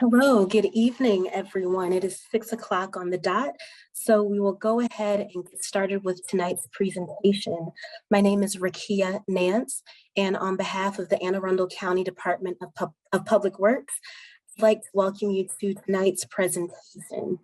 Hello, good evening, everyone. It is 6 o'clock on the dot, so we will go ahead and get started with tonight's presentation. My name is Rakia Nance, and on behalf of the Anne Arundel County Department of Public Works, I'd like to welcome you to tonight's presentation.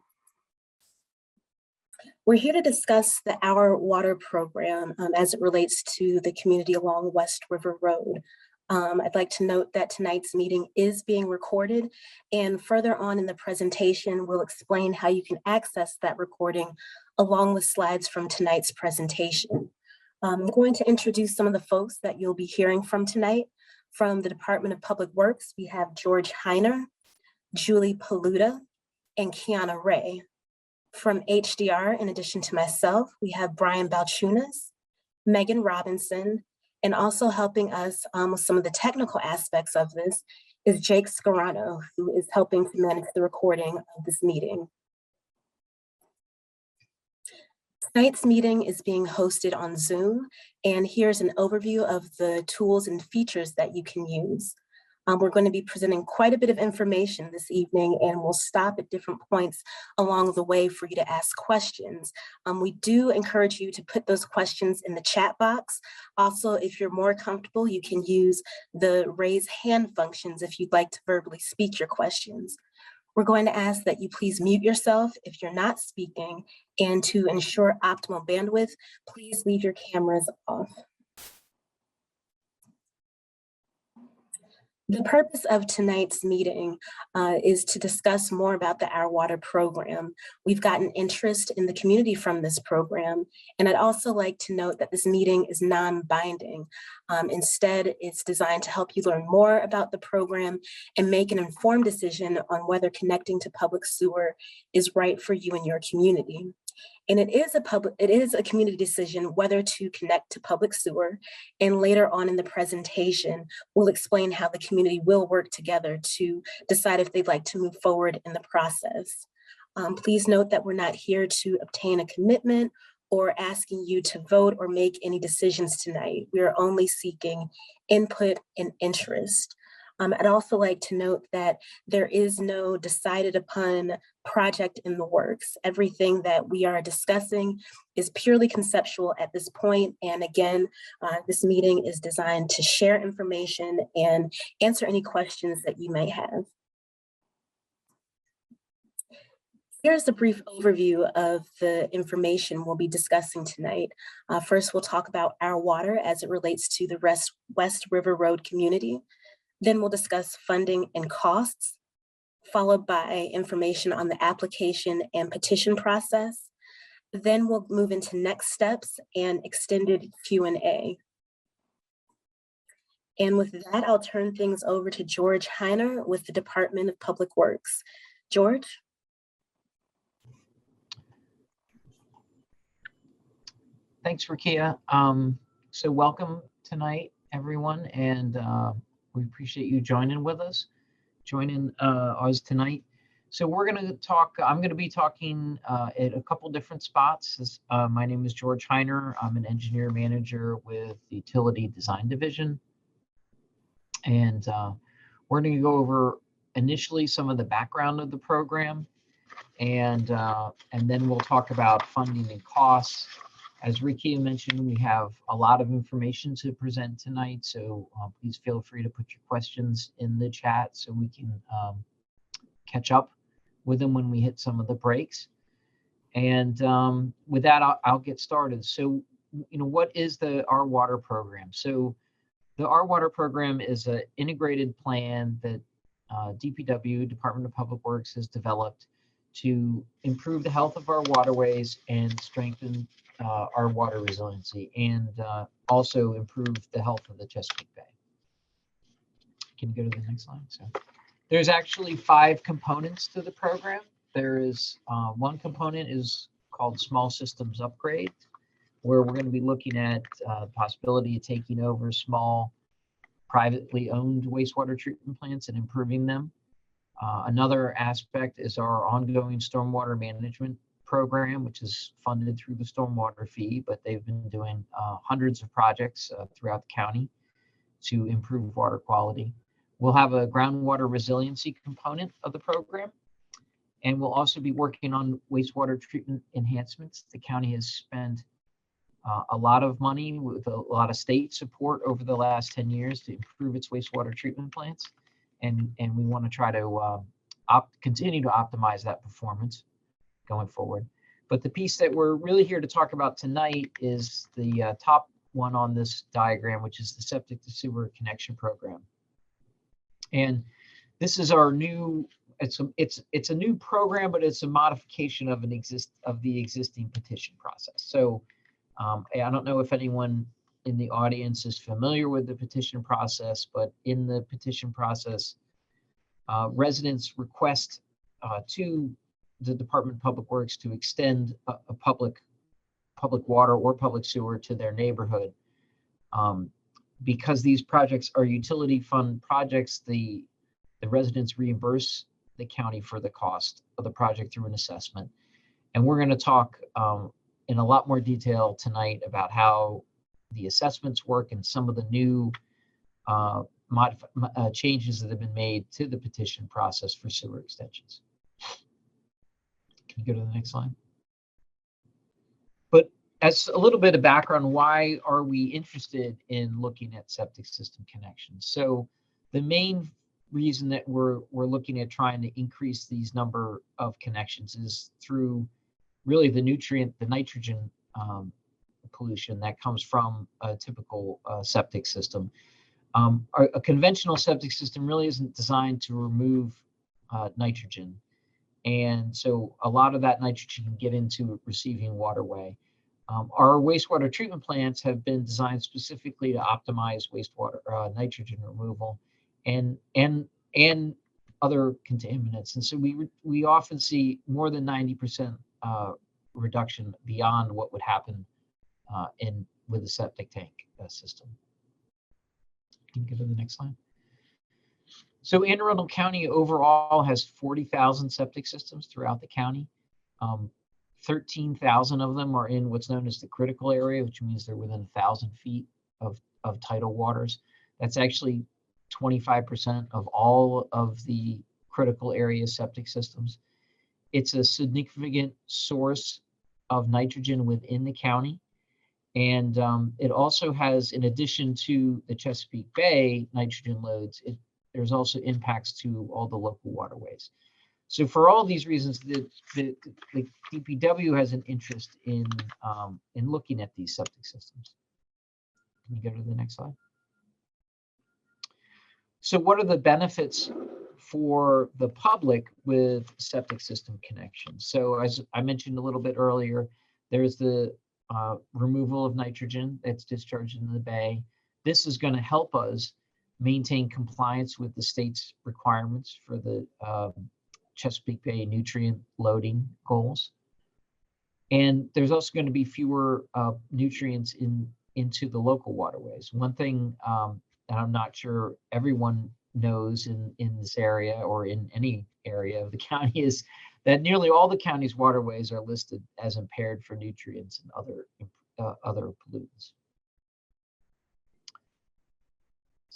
We're here to discuss the Our Water program as it relates to the community along West River Road. I'd like to note that tonight's meeting is being recorded, and further on in the presentation, we'll explain how you can access that recording along with slides from tonight's presentation. I'm going to introduce some of the folks that you'll be hearing from tonight. From the Department of Public Works, we have George Heiner, Julie Paluda, and Kiana Ray. From HDR, in addition to myself, we have Brian Balchunas, Megan Robinson, and also helping us with some of the technical aspects of this is Jake Scarano, who is helping to manage the recording of this meeting. Tonight's meeting is being hosted on Zoom, and here's an overview of the tools and features that you can use. We're going to be presenting quite a bit of information this evening, and we'll stop at different points along the way for you to ask questions. We do encourage you to put those questions in the chat box. Also, if you're more comfortable, you can use the raise hand functions if you'd like to verbally speak your questions. We're going to ask that you please mute yourself if you're not speaking, and to ensure optimal bandwidth, please leave your cameras off. The purpose of tonight's meeting is to discuss more about the Our Water program. We've gotten interest in the community from this program, and I'd also like to note that this meeting is non-binding. Instead, it's designed to help you learn more about the program and make an informed decision on whether connecting to public sewer is right for you and your community. And it is a community decision whether to connect to public sewer. And later on in the presentation, we'll explain how the community will work together to decide if they'd like to move forward in the process. Please note that we're not here to obtain a commitment or asking you to vote or make any decisions tonight. We are only seeking input and interest. I'd also like to note that there is no decided upon project in the works. Everything that we are discussing is purely conceptual at this point. And again, this meeting is designed to share information and answer any questions that you may have. Here's a brief overview of the information we'll be discussing tonight. First, we'll talk about Our Water as it relates to the West River Road community. Then we'll discuss funding and costs, followed by information on the application and petition process. Then we'll move into next steps and extended Q&A. And with that, I'll turn things over to George Heiner with the Department of Public Works. George? Thanks, Rakia. So welcome tonight, everyone, and we appreciate you joining us tonight. So we're going to talk, I'm going to be talking at a couple different spots. My name is George Heiner. I'm an engineer manager with the Utility Design Division. And we're going to go over initially some of the background of the program, and then we'll talk about funding and costs. As Rakia mentioned, we have a lot of information to present tonight, so please feel free to put your questions in the chat so we can catch up with them when we hit some of the breaks. And with that, I'll get started. So, what is the Our Water program? So the Our Water program is an integrated plan that DPW, Department of Public Works, has developed to improve the health of our waterways and strengthen our water resiliency, and also improve the health of the Chesapeake Bay. Can you go to the next slide? So there's actually 5 components to the program. There is one component is called Small Systems Upgrade, where we're going to be looking at the possibility of taking over small privately owned wastewater treatment plants and improving them. Another aspect is our ongoing stormwater management program, which is funded through the stormwater fee, but they've been doing hundreds of projects throughout the county to improve water quality. We'll have a groundwater resiliency component of the program, and we'll also be working on wastewater treatment enhancements. The county has spent a lot of money with a lot of state support over the last 10 years to improve its wastewater treatment plants. And we want to try to continue to optimize that performance going forward. But the piece that we're really here to talk about tonight is the top one on this diagram, which is the septic to sewer connection program. And this is our new, it's a new program, but it's a modification of the existing petition process. So I don't know if anyone in the audience is familiar with the petition process, but in the petition process, residents request to the Department of Public Works to extend a public water or public sewer to their neighborhood. Because these projects are utility fund projects, the residents reimburse the county for the cost of the project through an assessment. And we're going to talk in a lot more detail tonight about how the assessments work and some of the new changes that have been made to the petition process for sewer extensions. Can you go to the next slide? But as a little bit of background, why are we interested in looking at septic system connections? So the main reason that we're looking at trying to increase these number of connections is through really the nitrogen pollution that comes from a typical septic system. A conventional septic system really isn't designed to remove nitrogen. And so a lot of that nitrogen can get into a receiving waterway. Our wastewater treatment plants have been designed specifically to optimize wastewater nitrogen removal and other contaminants. And so we often see more than 90% reduction beyond what would happen with a septic tank system. Can you go to the next slide? So Anne Arundel County overall has 40,000 septic systems throughout the county. 13,000 of them are in what's known as the critical area, which means they're within 1,000 feet of tidal waters. That's actually 25% of all of the critical area septic systems. It's a significant source of nitrogen within the county. And it also has, in addition to the Chesapeake Bay nitrogen loads, there's also impacts to all the local waterways. So for all these reasons, the DPW has an interest in looking at these septic systems. Can you go to the next slide? So what are the benefits for the public with septic system connections? So as I mentioned a little bit earlier, there's the removal of nitrogen that's discharged into the bay. This is going to help us maintain compliance with the state's requirements for the Chesapeake Bay nutrient loading goals. And there's also going to be fewer nutrients into the local waterways. One thing that I'm not sure everyone knows in this area or in any area of the county is that nearly all the county's waterways are listed as impaired for nutrients and other pollutants.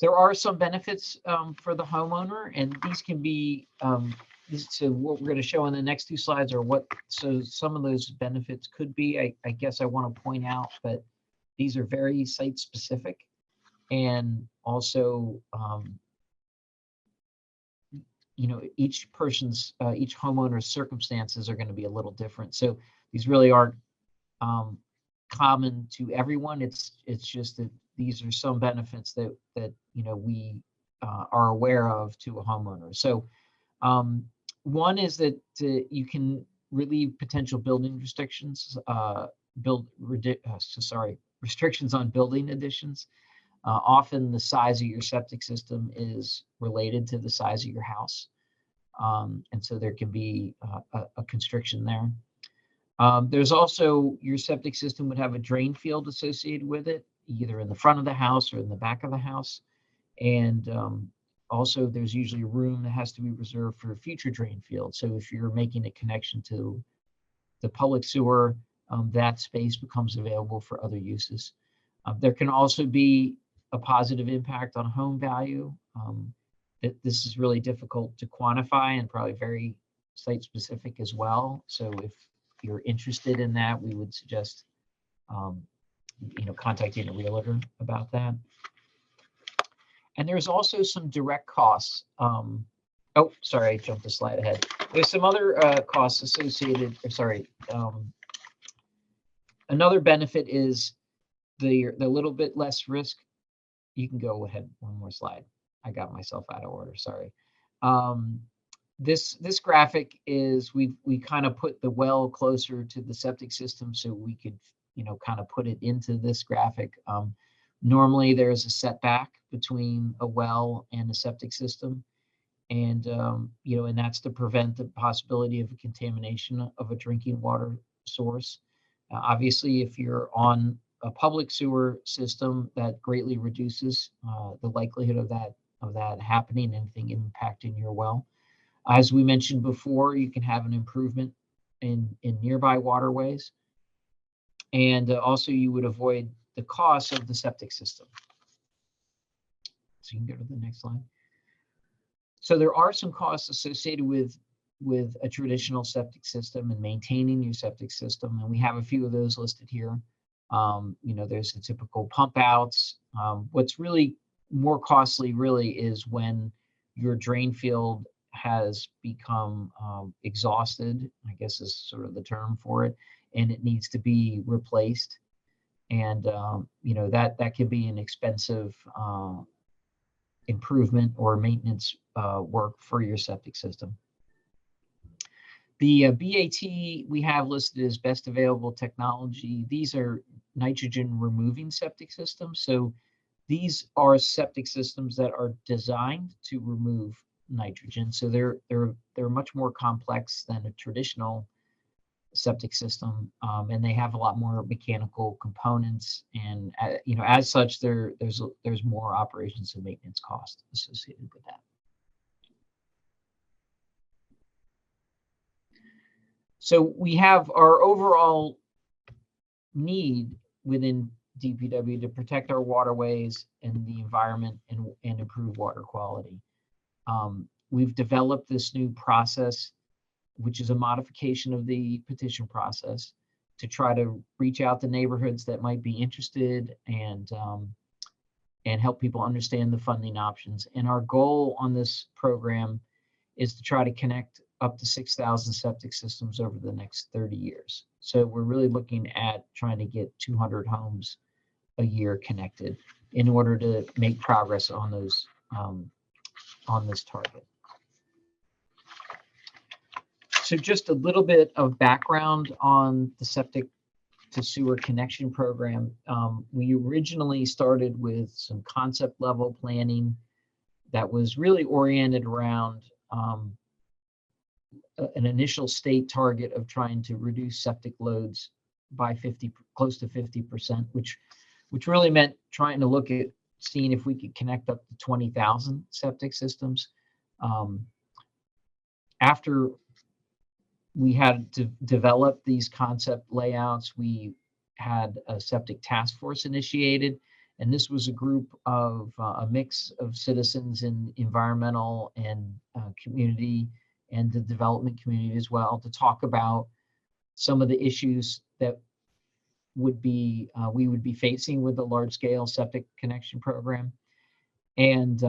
There are some benefits for the homeowner, and these can be, so what we're going to show in the next two slides are so some of those benefits could be, I guess I want to point out, but these are very site specific, and also, each homeowner's circumstances are going to be a little different. So these really aren't common to everyone. It's just that these are some benefits that we are aware of to a homeowner. So one is that you can relieve potential building restrictions, restrictions on building additions. Often the size of your septic system is related to the size of your house. And so there can be a constriction there. There's also, your septic system would have a drain field associated with it, either in the front of the house or in the back of the house. And also there's usually room that has to be reserved for a future drain field. So if you're making a connection to the public sewer, that space becomes available for other uses. There can also be a positive impact on home value. this is really difficult to quantify and probably very site specific as well. So if you're interested in that, we would suggest contacting a realtor about that. And there's also some direct costs. Oh, sorry, I jumped a slide ahead. There's some other costs associated, another benefit is the little bit less risk. You can go ahead, one more slide. I got myself out of order, sorry. This graphic is, we kind of put the well closer to the septic system so we could, kind of put it into this graphic. Normally there's a setback between a well and a septic system. And, and that's to prevent the possibility of a contamination of a drinking water source. Obviously, if you're on a public sewer system, that greatly reduces the likelihood of that happening, anything impacting your well. As we mentioned before, you can have an improvement in nearby waterways. And also you would avoid the cost of the septic system. So you can go to the next slide. So there are some costs associated with a traditional septic system and maintaining your septic system. And we have a few of those listed here. There's the typical pump outs. What's really more costly really is when your drain field has become exhausted, I guess is sort of the term for it, and it needs to be replaced. And, that can be an expensive improvement or maintenance work for your septic system. The BAT we have listed as best available technology. These are nitrogen removing septic systems. So these are septic systems that are designed to remove nitrogen. So they're much more complex than a traditional septic system, and they have a lot more mechanical components. And as such, there's more operations and maintenance costs associated with that. So we have our overall need within DPW to protect our waterways and the environment and improve water quality. We've developed this new process, which is a modification of the petition process, to try to reach out to neighborhoods that might be interested and help people understand the funding options. And our goal on this program is to try to connect up to 6,000 septic systems over the next 30 years. So we're really looking at trying to get 200 homes a year connected in order to make progress on those on this target. So just a little bit of background on the septic to sewer connection program. We originally started with some concept level planning that was really oriented around an initial state target of trying to reduce septic loads by close to 50%, which really meant trying to look at seeing if we could connect up to 20,000 septic systems. After we had to develop these concept layouts, we had a septic task force initiated, and this was a group of a mix of citizens in environmental and community and the development community as well, to talk about some of the issues that would be we would be facing with the large scale septic connection program. And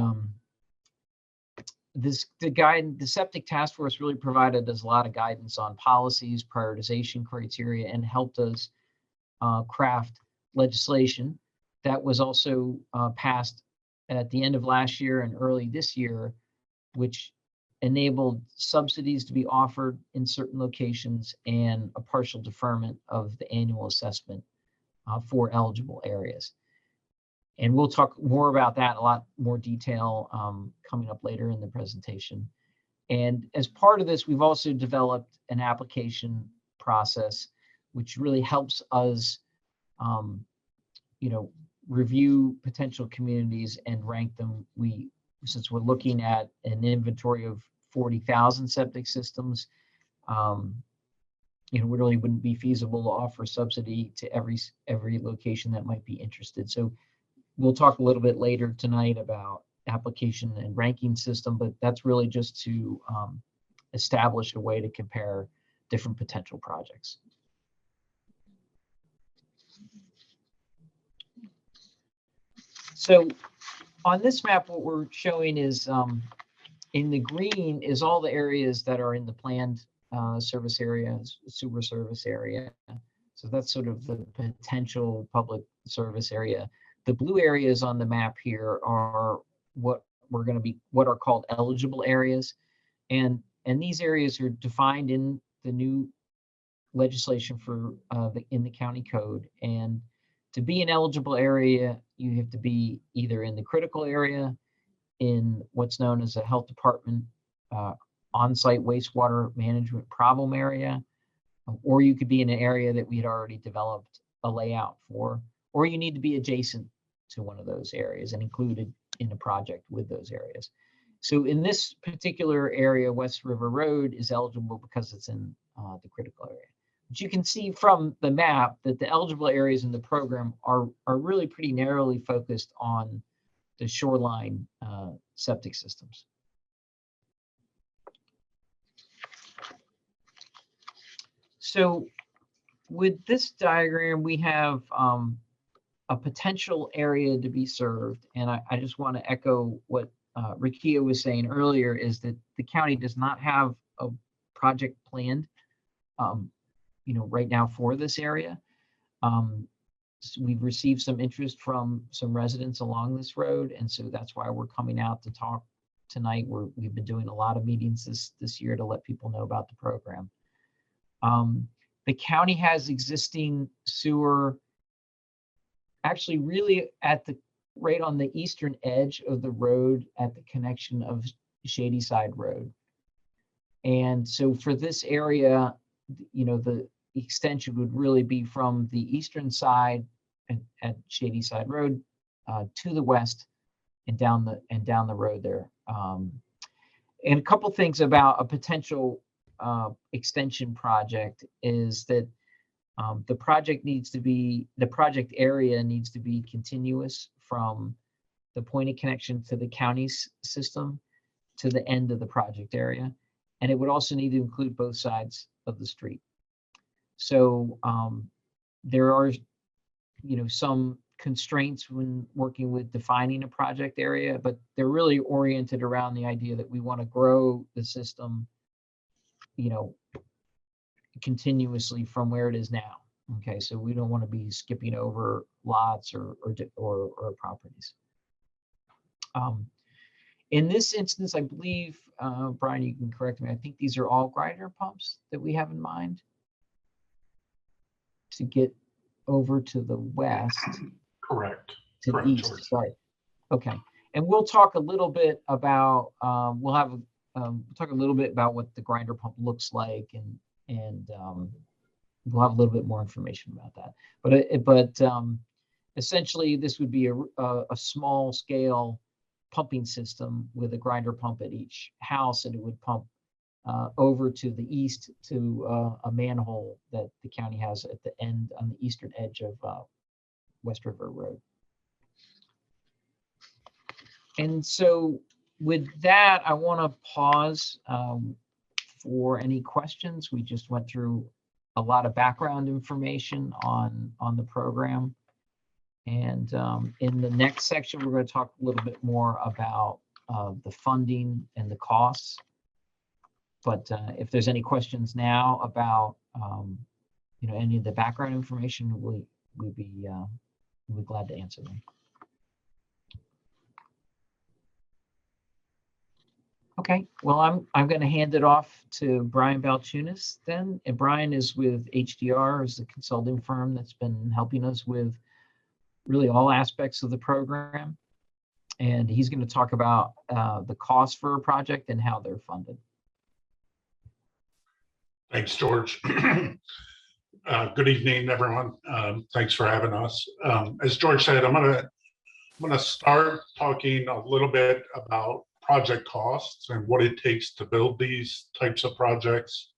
the septic task force really provided us a lot of guidance on policies, prioritization criteria, and helped us craft legislation that was also passed at the end of last year and early this year, which enabled subsidies to be offered in certain locations and a partial deferment of the annual assessment for eligible areas. And we'll talk more about that, a lot more detail coming up later in the presentation. And as part of this, we've also developed an application process, which really helps us, review potential communities and rank them. Since we're looking at an inventory of 40,000 septic systems, it really wouldn't be feasible to offer subsidy to every location that might be interested. So we'll talk a little bit later tonight about application and ranking system, but that's really just to establish a way to compare different potential projects. So on this map, what we're showing is in the green is all the areas that are in the planned service area, sewer service area. So that's sort of the potential public service area. The blue areas on the map here are what are called eligible areas. And these areas are defined in the new legislation for in the county code. And to be an eligible area, you have to be either in the critical area, in what's known as a health department on-site wastewater management problem area, or you could be in an area that we had already developed a layout for, or you need to be adjacent to one of those areas and included in a project with those areas. So in this particular area, West River Road is eligible because it's in the critical area. But you can see from the map that the eligible areas in the program are really pretty narrowly focused on the shoreline septic systems. So with this diagram, we have a potential area to be served. And I just want to echo what Rakia was saying earlier, is that the county does not have a project planned, right now for this area. So we've received some interest from some residents along this road, and so that's why we're coming out to talk tonight. We've been doing a lot of meetings this year to let people know about the program. The county has existing sewer, actually really right on the eastern edge of the road at the connection of Shady Side Road. And so for this area, the extension would really be from the eastern side at Shady Side Road to the west and down the road there. And a couple things about a potential extension project is that the project area needs to be continuous from the point of connection to the county's system to the end of the project area. And it would also need to include both sides of the street. So there are, some constraints when working with defining a project area, but they're really oriented around the idea that we want to grow the system, continuously from where it is now. Okay, so we don't want to be skipping over lots or properties. In this instance, I believe, Brian, you can correct me, I think these are all grinder pumps that we have in mind to get over to the west. Correct. To Correct, the east, George. sorry. Okay, and we'll talk a little bit about, we'll talk a little bit about what the grinder pump looks like, and we'll have a little bit more information about that. But essentially, this would be a small scale pumping system with a grinder pump at each house, and it would pump over to the east to a manhole that the county has at the end on the eastern edge of West River Road. And so with that, I want to pause for any questions. We just went through a lot of background information on the program. And in the next section, we're going to talk a little bit more about the funding and the costs. But if there's any questions now about any of the background information, we'd be glad to answer them. Okay, well, I'm going to hand it off to Brian Balchunas then. And Brian is with HDR, is the consulting firm that's been helping us with really all aspects of the program. And he's going to talk about the cost for a project and how they're funded. Thanks, George. Good evening, everyone. Thanks for having us. As George said, I'm gonna start talking a little bit about project costs and what it takes to build these types of projects.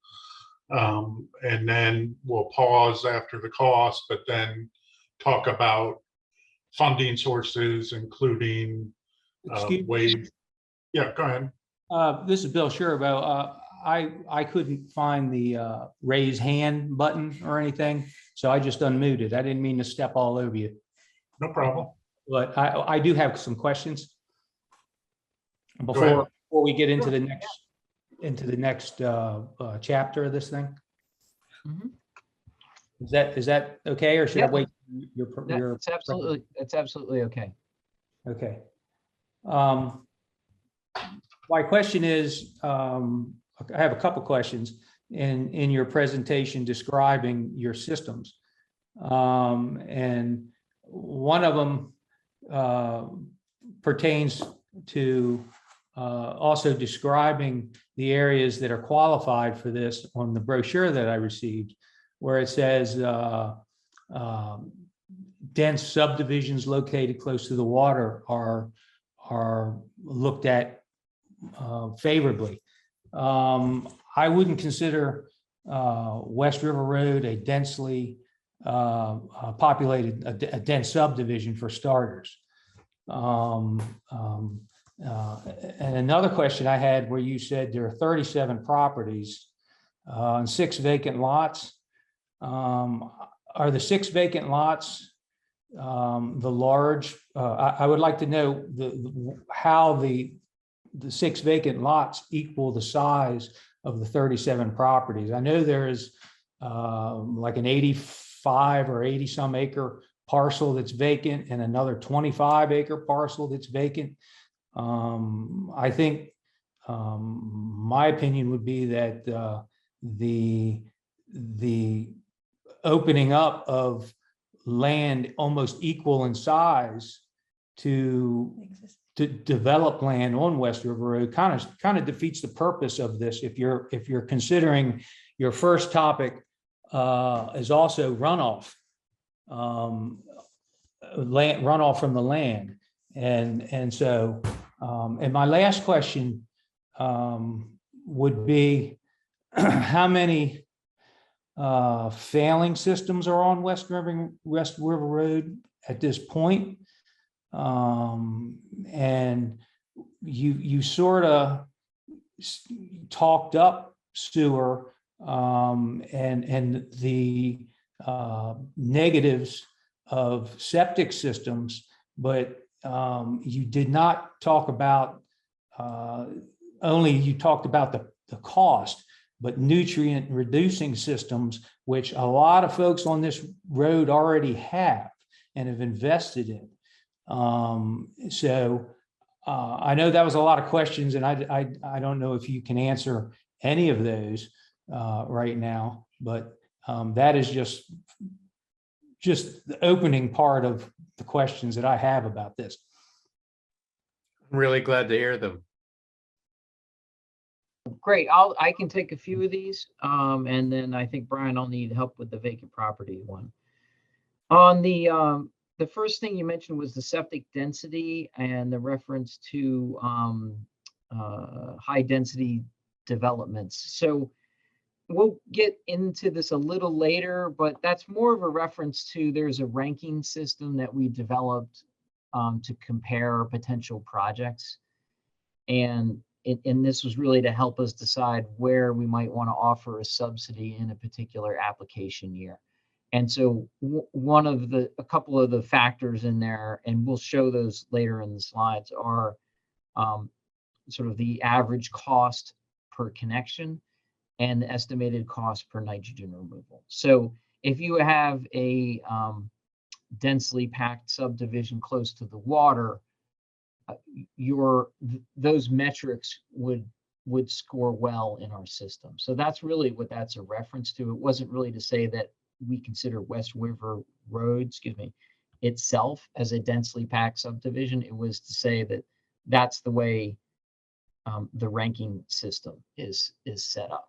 And then we'll pause after the cost, but then talk about funding sources, including Excuse Wade. Yeah, go ahead. This is Bill Sherbo. I couldn't find the raise hand button or anything, so I just unmuted. I didn't mean to step all over you, No problem. but I do have some questions ahead. before we get into Sure. the next chapter of this thing. Mhm. Is that okay, or should I Yeah. wait? Your That's absolutely okay. okay. My question is, I have a couple questions in your presentation describing your systems. And one of them pertains to also describing the areas that are qualified for this on the brochure that I received, where it says dense subdivisions located close to the water are looked at favorably. I wouldn't consider West River Road a densely populated, a dense subdivision for starters. And another question I had, where you said there are 37 properties and 6 vacant lots. Are the 6 vacant lots the large? I would like to know how the 6 vacant lots equal the size of the 37 properties. I know there is like an 85 or 80 some acre parcel that's vacant and another 25 acre parcel that's vacant. I think my opinion would be that the opening up of land almost equal in size to develop land on West River Road kind of defeats the purpose of this. If you're considering your first topic is also runoff, runoff from the land, and so and my last question would be how many failing systems are on West River Road at this point? And you sort of talked up sewer and the negatives of septic systems, but you did not talk about you talked about the cost, but nutrient reducing systems, which a lot of folks on this road already have and have invested in. So I know that was a lot of questions, and I don't know if you can answer any of those right now, but that is just the opening part of the questions that I have about this. I'm really glad to hear them. Great. I can take a few of these, and then I think Brian, I'll need help with the vacant property one. On the first thing you mentioned was the septic density and the reference to high density developments. So we'll get into this a little later, but that's more of a reference to there's a ranking system that we developed to compare potential projects. And this was really to help us decide where we might want to offer a subsidy in a particular application year. And so a couple of the factors in there, and we'll show those later in the slides, are sort of the average cost per connection and the estimated cost per nitrogen removal. So if you have a densely packed subdivision close to the water, those metrics would score well in our system. So that's really what that's a reference to. It wasn't really to say that we consider West River Road, itself as a densely packed subdivision. It was to say that that's the way the ranking system is set up.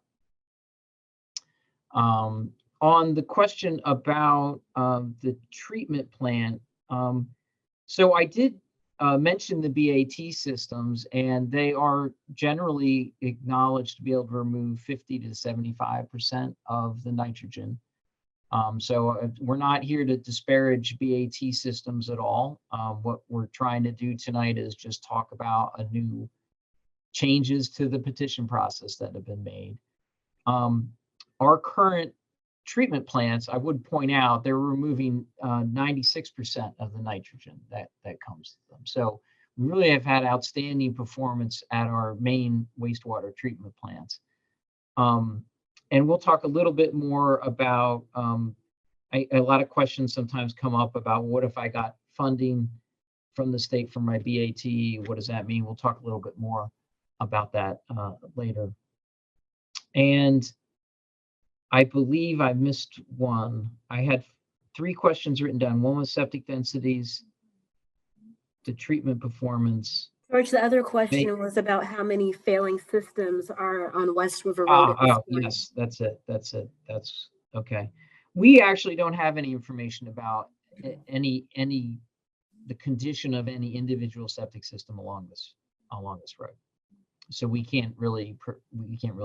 On the question about the treatment plant, so I did mention the BAT systems, and they are generally acknowledged to be able to remove 50 to 75% of the nitrogen. So we're not here to disparage BAT systems at all. What we're trying to do tonight is just talk about a new changes to the petition process that have been made. Our current treatment plants, I would point out, they're removing 96% of the nitrogen that comes to them. So we really have had outstanding performance at our main wastewater treatment plants. And we'll talk a little bit more about, a lot of questions sometimes come up about what if I got funding from the state for my BAT, what does that mean? We'll talk a little bit more about that later. And I believe I missed one. I had 3 questions written down. One was septic densities, the treatment performance. George, the other question was about how many failing systems are on West River Road at this point. Yes, that's it. That's okay. We actually don't have any information about the condition of any individual septic system along this road. So we can't really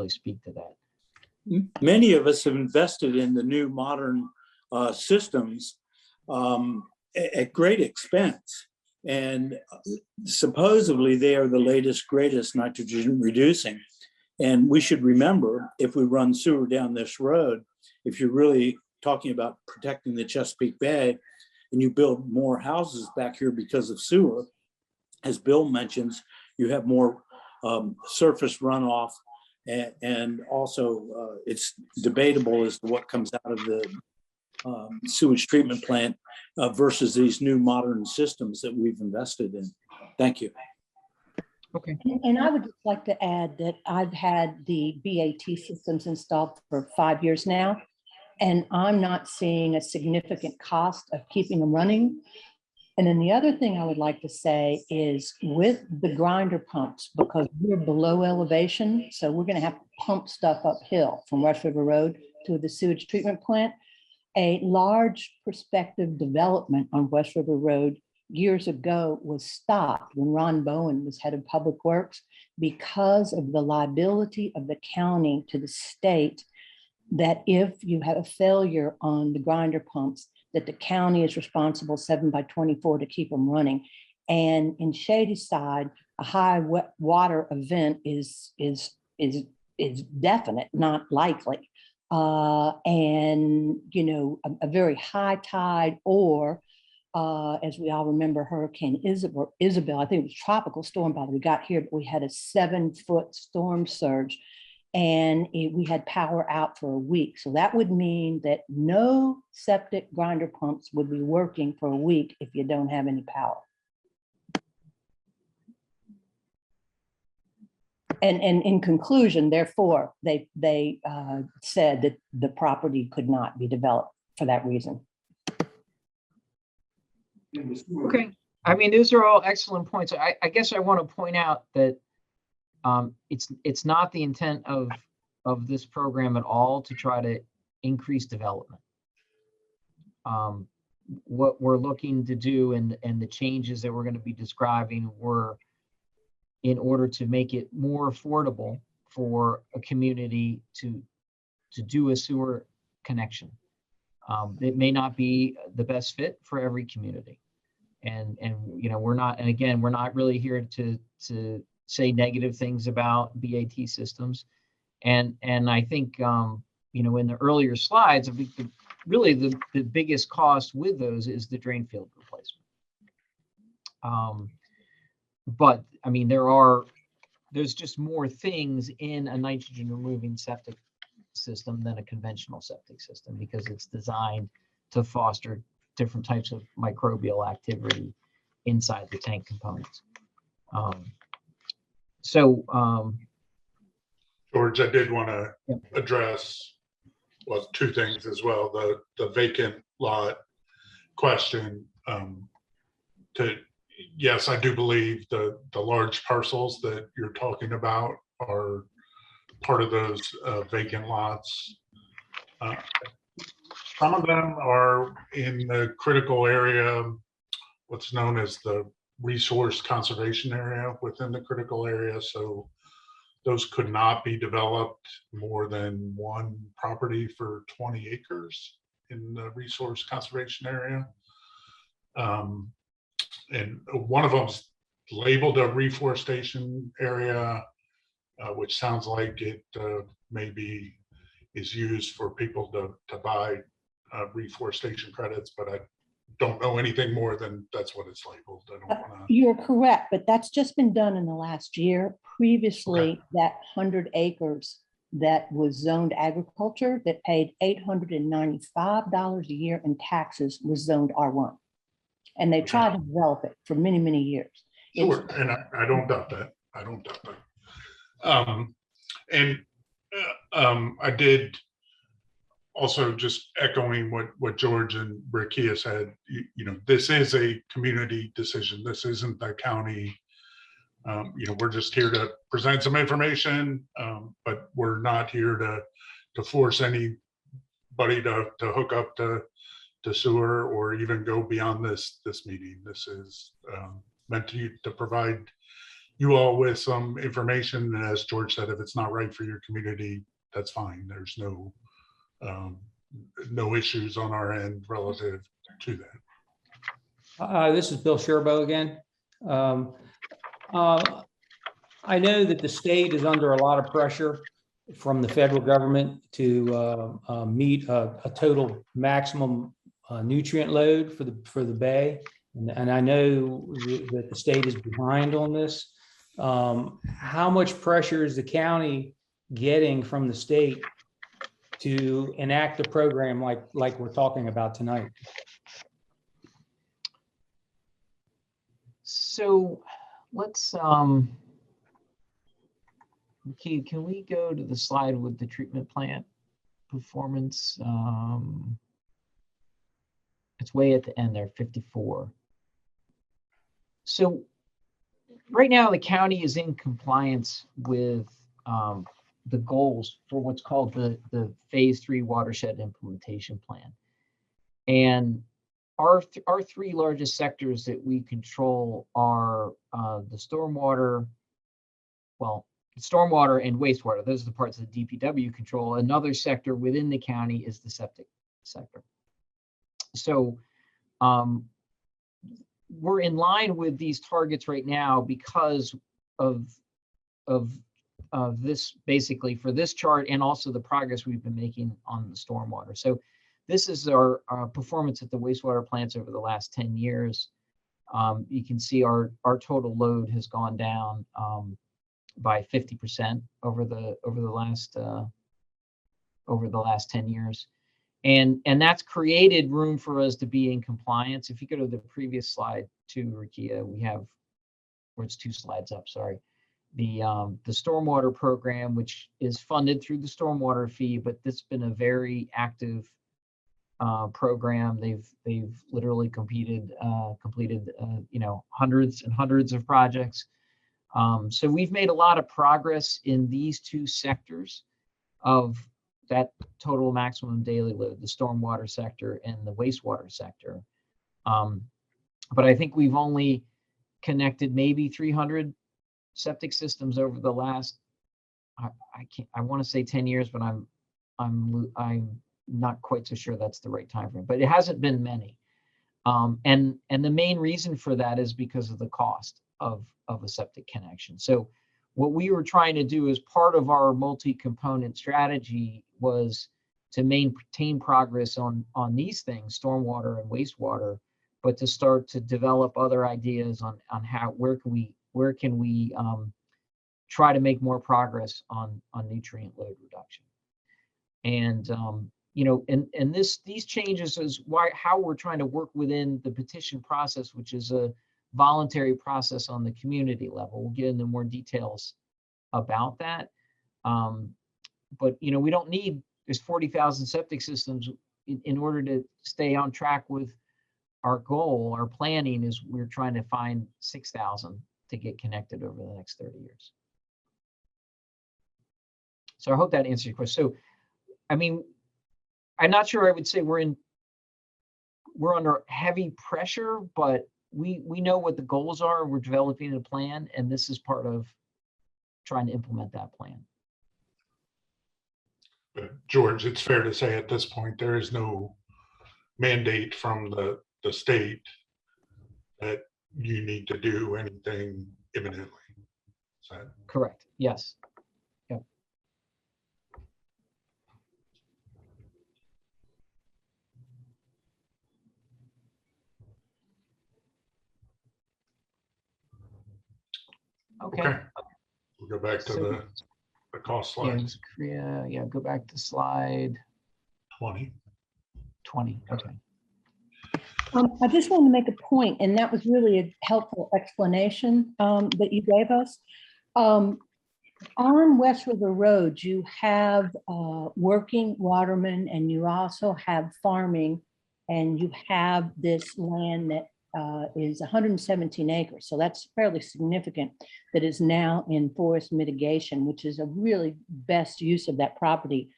speak to that. Many of us have invested in the new modern systems at great expense. And supposedly they are the latest, greatest nitrogen reducing. And we should remember, if we run sewer down this road, if you're really talking about protecting the Chesapeake Bay and you build more houses back here because of sewer, as Bill mentions, you have more surface runoff. And also it's debatable as to what comes out of the sewage treatment plant versus these new modern systems that we've invested in. Thank you. Okay. And I would just like to add that I've had the BAT systems installed for 5 years now, and I'm not seeing a significant cost of keeping them running. And then the other thing I would like to say is with the grinder pumps, because we're below elevation, so we're going to have to pump stuff uphill from West River Road to the sewage treatment plant. A large prospective development on West River Road years ago was stopped when Ron Bowen was head of public works because of the liability of the county to the state, that if you have a failure on the grinder pumps, that the county is responsible 7/24 to keep them running. And in Shadyside, a high water event is definite, not likely. And you know, a very high tide, or as we all remember, Hurricane Isabel, I think it was tropical storm by the time we got here, but we had a 7-foot storm surge, and we had power out for a week. So that would mean that no septic grinder pumps would be working for a week if you don't have any power. And in conclusion, therefore, they said that the property could not be developed for that reason. Okay. I mean, those are all excellent points. I guess I want to point out that it's not the intent of this program at all to try to increase development. What we're looking to do and the changes that we're going to be describing were in order to make it more affordable for a community to do a sewer connection. It may not be the best fit for every community. And you know, we're not really here to say negative things about BAT systems. And I think, you know, in the earlier slides, I think really the biggest cost with those is the drain field replacement. But I mean, there's just more things in a nitrogen removing septic system than a conventional septic system, because it's designed to foster different types of microbial activity inside the tank components. George, I did want to address, well, 2 things as well. The vacant lot question. Yes, I do believe the large parcels that you're talking about are part of those vacant lots. Some of them are in the critical area, what's known as the resource conservation area within the critical area. So those could not be developed more than 1 property for 20 acres in the resource conservation area. And one of them's labeled a reforestation area, which sounds like it maybe is used for people to buy reforestation credits, but I don't know anything more than that's what it's labeled. I don't want to. You're correct, but that's just been done in the last year. Previously, that 100 acres that was zoned agriculture that paid $895 a year in taxes was zoned R1. And they tried to develop it for many, many years. Sure, and I don't doubt that. I don't doubt that. I did also, just echoing what George and Rakia said, you know, this is a community decision. This isn't the county. You know, we're just here to present some information, but we're not here to force anybody to hook up to sewer or even go beyond this meeting. This is meant to provide you all with some information. And as George said, if it's not right for your community, that's fine. There's no issues on our end relative to that. This is Bill Sherbo again. I know that the state is under a lot of pressure from the federal government to meet a total maximum nutrient load for the bay, and I know that the state is behind on this. How much pressure is the county getting from the state to enact a program like we're talking about tonight? So let's okay, can we go to the slide with the treatment plant performance? It's way at the end there, 54. So right now the county is in compliance with the goals for what's called the phase 3 watershed implementation plan. And our three largest sectors that we control are the stormwater and wastewater. Those are the parts of the DPW control. Another sector within the county is the septic sector. So we're in line with these targets right now because of this, basically for this chart, and also the progress we've been making on the stormwater. So this is our performance at the wastewater plants over the last 10 years. You can see our total load has gone down by 50% over the last 10 years. And that's created room for us to be in compliance. If you go to the previous slide too, Rakia, we have, or it's 2 slides up, sorry. The stormwater program, which is funded through the stormwater fee, but this has been a very active program. They've literally completed you know, hundreds and hundreds of projects. So we've made a lot of progress in these 2 sectors of that total maximum daily load, the stormwater sector and the wastewater sector. But I think we've only connected maybe 300 septic systems over the last, I want to say 10 years, but I'm not quite so sure that's the right time frame, but it hasn't been many. And the main reason for that is because of the cost of a septic connection. So what we were trying to do as part of our multi-component strategy was to maintain progress on these things, stormwater and wastewater, but to start to develop other ideas on where can we try to make more progress on nutrient load reduction. And you know, and these changes is how we're trying to work within the petition process, which is a voluntary process on the community level. We'll get into more details about that. But you know, we don't need, there's 40,000 septic systems in order to stay on track with our goal. Our planning is we're trying to find 6,000 to get connected over the next 30 years. So I hope that answers your question. So, I mean, I'm not sure I would say we're under heavy pressure, but we know what the goals are. We're developing a plan, and this is part of trying to implement that plan. But George, it's fair to say at this point, there is no mandate from the state that you need to do anything imminently. Is that Correct. Yes. Yep. Okay. okay? We'll go back to So- the cost Yeah, slides. Korea. Yeah, go back to slide 20. 20. Okay. I just want to make a point, and that was really a helpful explanation that you gave us. On West River Road, you have working watermen, and you also have farming, and you have this land that is 117 acres. So that's fairly significant, that is now in forest mitigation, which is a really best use of that property.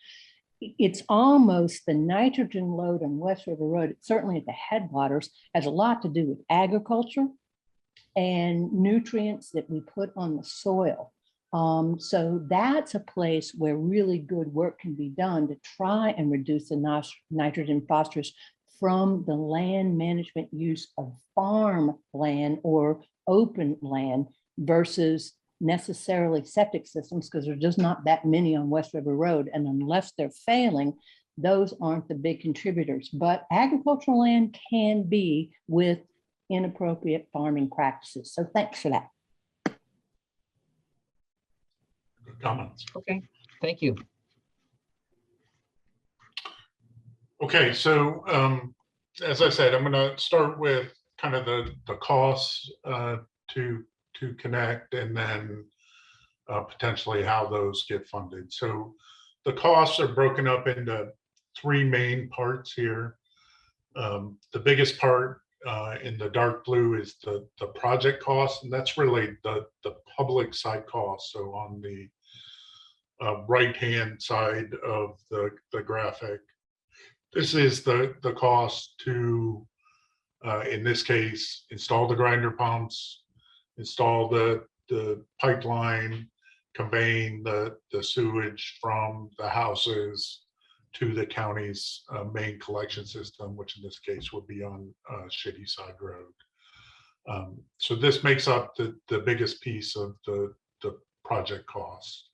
It's almost the nitrogen load on West River Road, certainly at the headwaters, has a lot to do with agriculture and nutrients that we put on the soil. So that's a place where really good work can be done to try and reduce the nitrogen phosphorus from the land management use of farm land or open land versus necessarily septic systems, because there's just not that many on West River Road. And unless they're failing, those aren't the big contributors. But agricultural land can be with inappropriate farming practices. So thanks for that. Good comments. Okay. Thank you. Okay, so as I said, I'm going to start with kind of the costs to connect, and then potentially how those get funded. So the costs are broken up into three main parts here. The biggest part in the dark blue is the project cost, and that's really the public side cost. So on the right-hand side of the graphic, this is the cost to, in this case, install the grinder pumps, install the pipeline, conveying the sewage from the houses to the county's main collection system, which in this case would be on Shady Side Road. So this makes up the biggest piece of the project cost.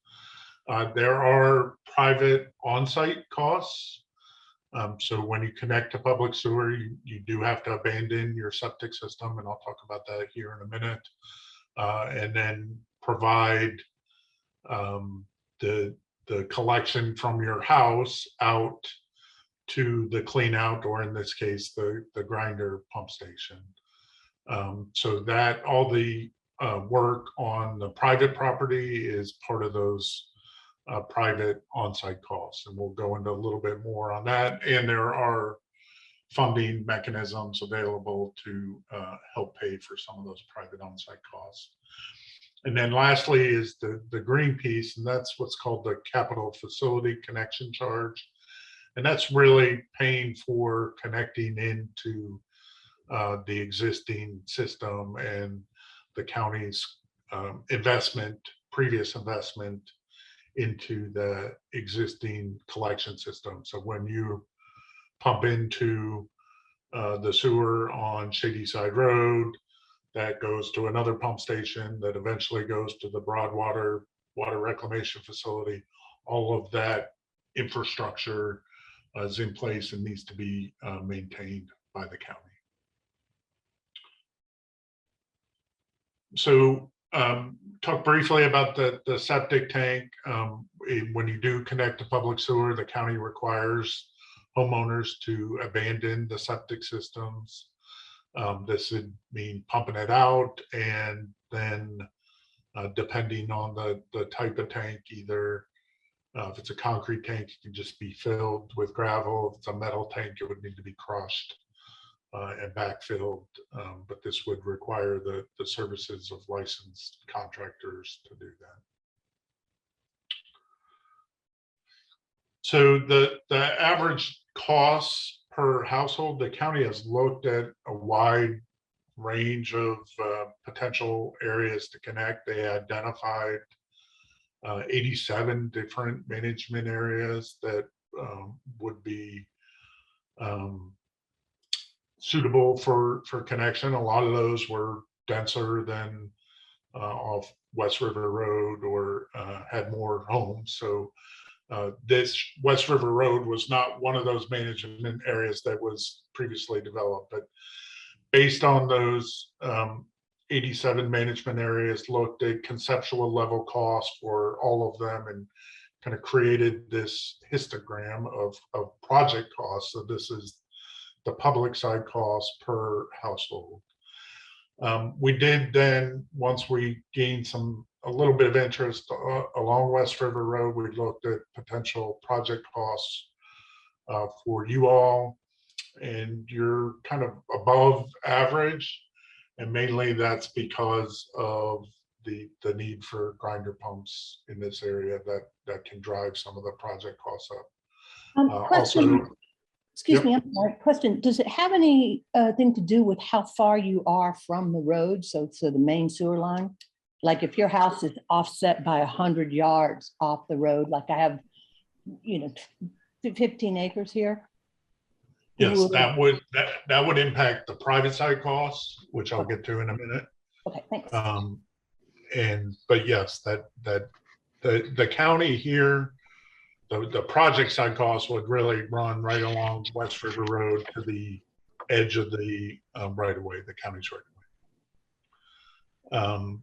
There are private on-site costs. So when you connect to public sewer, you do have to abandon your septic system, and I'll talk about that here in a minute, and then provide the collection from your house out to the clean out, or in this case, the grinder pump station. So that all the work on the private property is part of those private on-site costs, and we'll go into a little bit more on that. And there are funding mechanisms available to help pay for some of those private on-site costs. And then lastly is the green piece, and that's what's called the capital facility connection charge. And that's really paying for connecting into the existing system and the county's previous investment into the existing collection system. So when you pump into the sewer on Shady Side Road, that goes to another pump station that eventually goes to the Broadwater water reclamation facility. All of that infrastructure is in place and needs to be maintained by the county. So talk briefly about the septic tank. When you do connect to public sewer, the county requires homeowners to abandon the septic systems. This would mean pumping it out, and then depending on the type of tank, either if it's a concrete tank, it can just be filled with gravel. If it's a metal tank, it would need to be crushed and backfilled, but this would require the services of licensed contractors to do that. So the average costs per household, the county has looked at a wide range of potential areas to connect. They identified 87 different management areas that would be suitable for connection. A lot of those were denser than off West River Road or had more homes. So this West River Road was not one of those management areas that was previously developed, but based on those 87 management areas, looked at conceptual level costs for all of them and kind of created this histogram of project costs. So this is the public side cost per household. We did then, once we gained a little bit of interest along West River Road, we looked at potential project costs for you all, and you're kind of above average. And mainly that's because of the need for grinder pumps in this area that can drive some of the project costs up. Question, excuse Yep. me, I'm sorry. Question, does it have any thing to do with how far you are from the road? So the main sewer line? Like if your house is offset by 100 yards off the road, like I have, 15 acres here. Yes, that would impact the private side costs, which I'll get to in a minute. Okay, thanks. But yes, the county here, the project side costs would really run right along West River Road to the edge of the right of way, the county's right of way.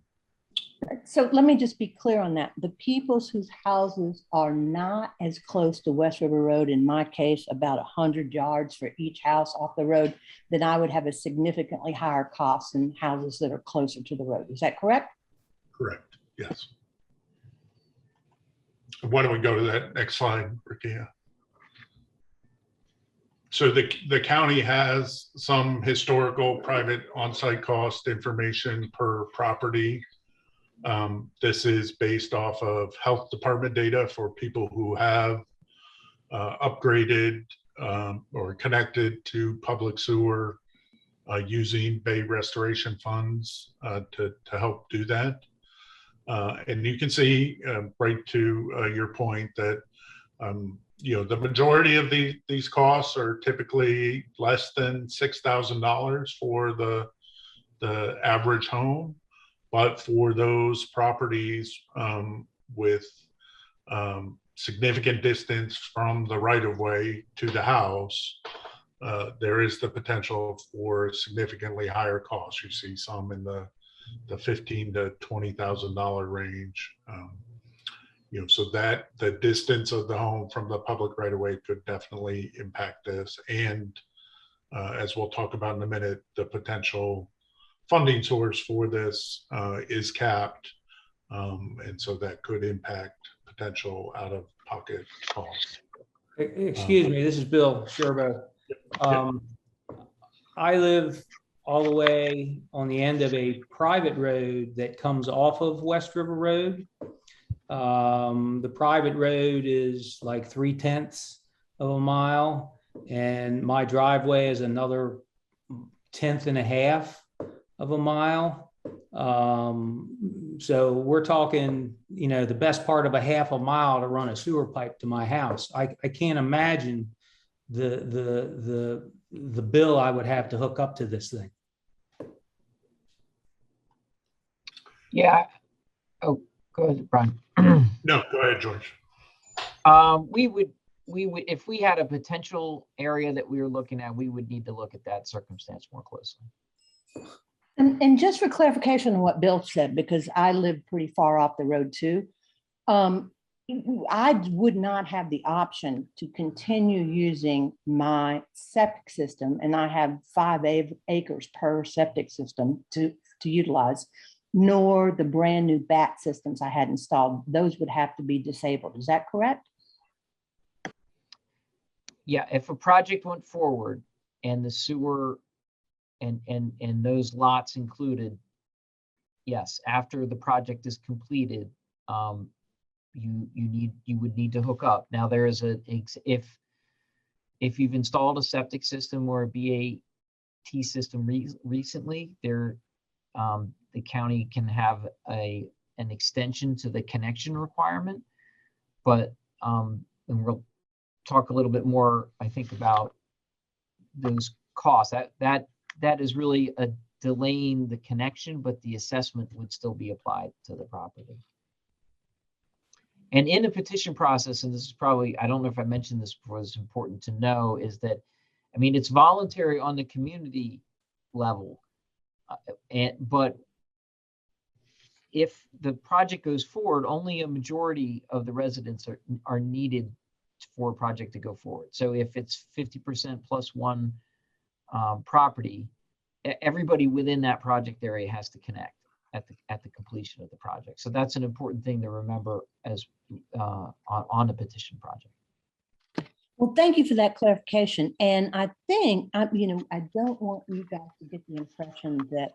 So let me just be clear on that. The peoples whose houses are not as close to West River Road, in my case, about 100 yards for each house off the road, then I would have a significantly higher cost than houses that are closer to the road. Is that correct? Correct, yes. Why don't we go to that next slide, Rikia? So the county has some historical private on-site cost information per property. This is based off of health department data for people who have upgraded or connected to public sewer using bay restoration funds to help do that. And you can see right to your point that the majority of these costs are typically less than $6,000 for the average home. But for those properties with significant distance from the right of way to the house, there is the potential for significantly higher costs. You see some in the $15,000 to $20,000 range. So that the distance of the home from the public right of way could definitely impact this. And as we'll talk about in a minute, the potential funding source for this is capped, and so that could impact potential out-of-pocket costs. Excuse me, this is Bill Sherbo. I live all the way on the end of a private road that comes off of West River Road. The private road is like 3/10 of a mile, and my driveway is another 1/10 of a mile. So we're talking, the best part of a half a mile to run a sewer pipe to my house. I can't imagine the bill I would have to hook up to this thing. Yeah. Oh, go ahead, Brian. No, go ahead, George. We would, if we had a potential area that we were looking at, we would need to look at that circumstance more closely. And just for clarification on what Bill said, because I live pretty far off the road too, I would not have the option to continue using my septic system, and I have 5 acres per septic system to utilize, nor the brand new BAT systems I had installed. Those would have to be disabled. Is that correct? Yeah, if a project went forward and the sewer and those lots included, yes, after the project is completed, you would need to hook up. Now there is if you've installed a septic system or a BAT system recently, the county can have an extension to the connection requirement, but and we'll talk a little bit more, I think, about those cost. That is really a delaying the connection, but the assessment would still be applied to the property. And in the petition process, and this is probably, I don't know if I mentioned this before, it's important to know, is that, I mean, it's voluntary on the community level, but if the project goes forward, only a majority of the residents are needed for a project to go forward. So if it's 50% plus one property, everybody within that project area has to connect at the completion of the project. So that's an important thing to remember as on the petition project. Well, thank you for that clarification. And I think, I don't want you guys to get the impression that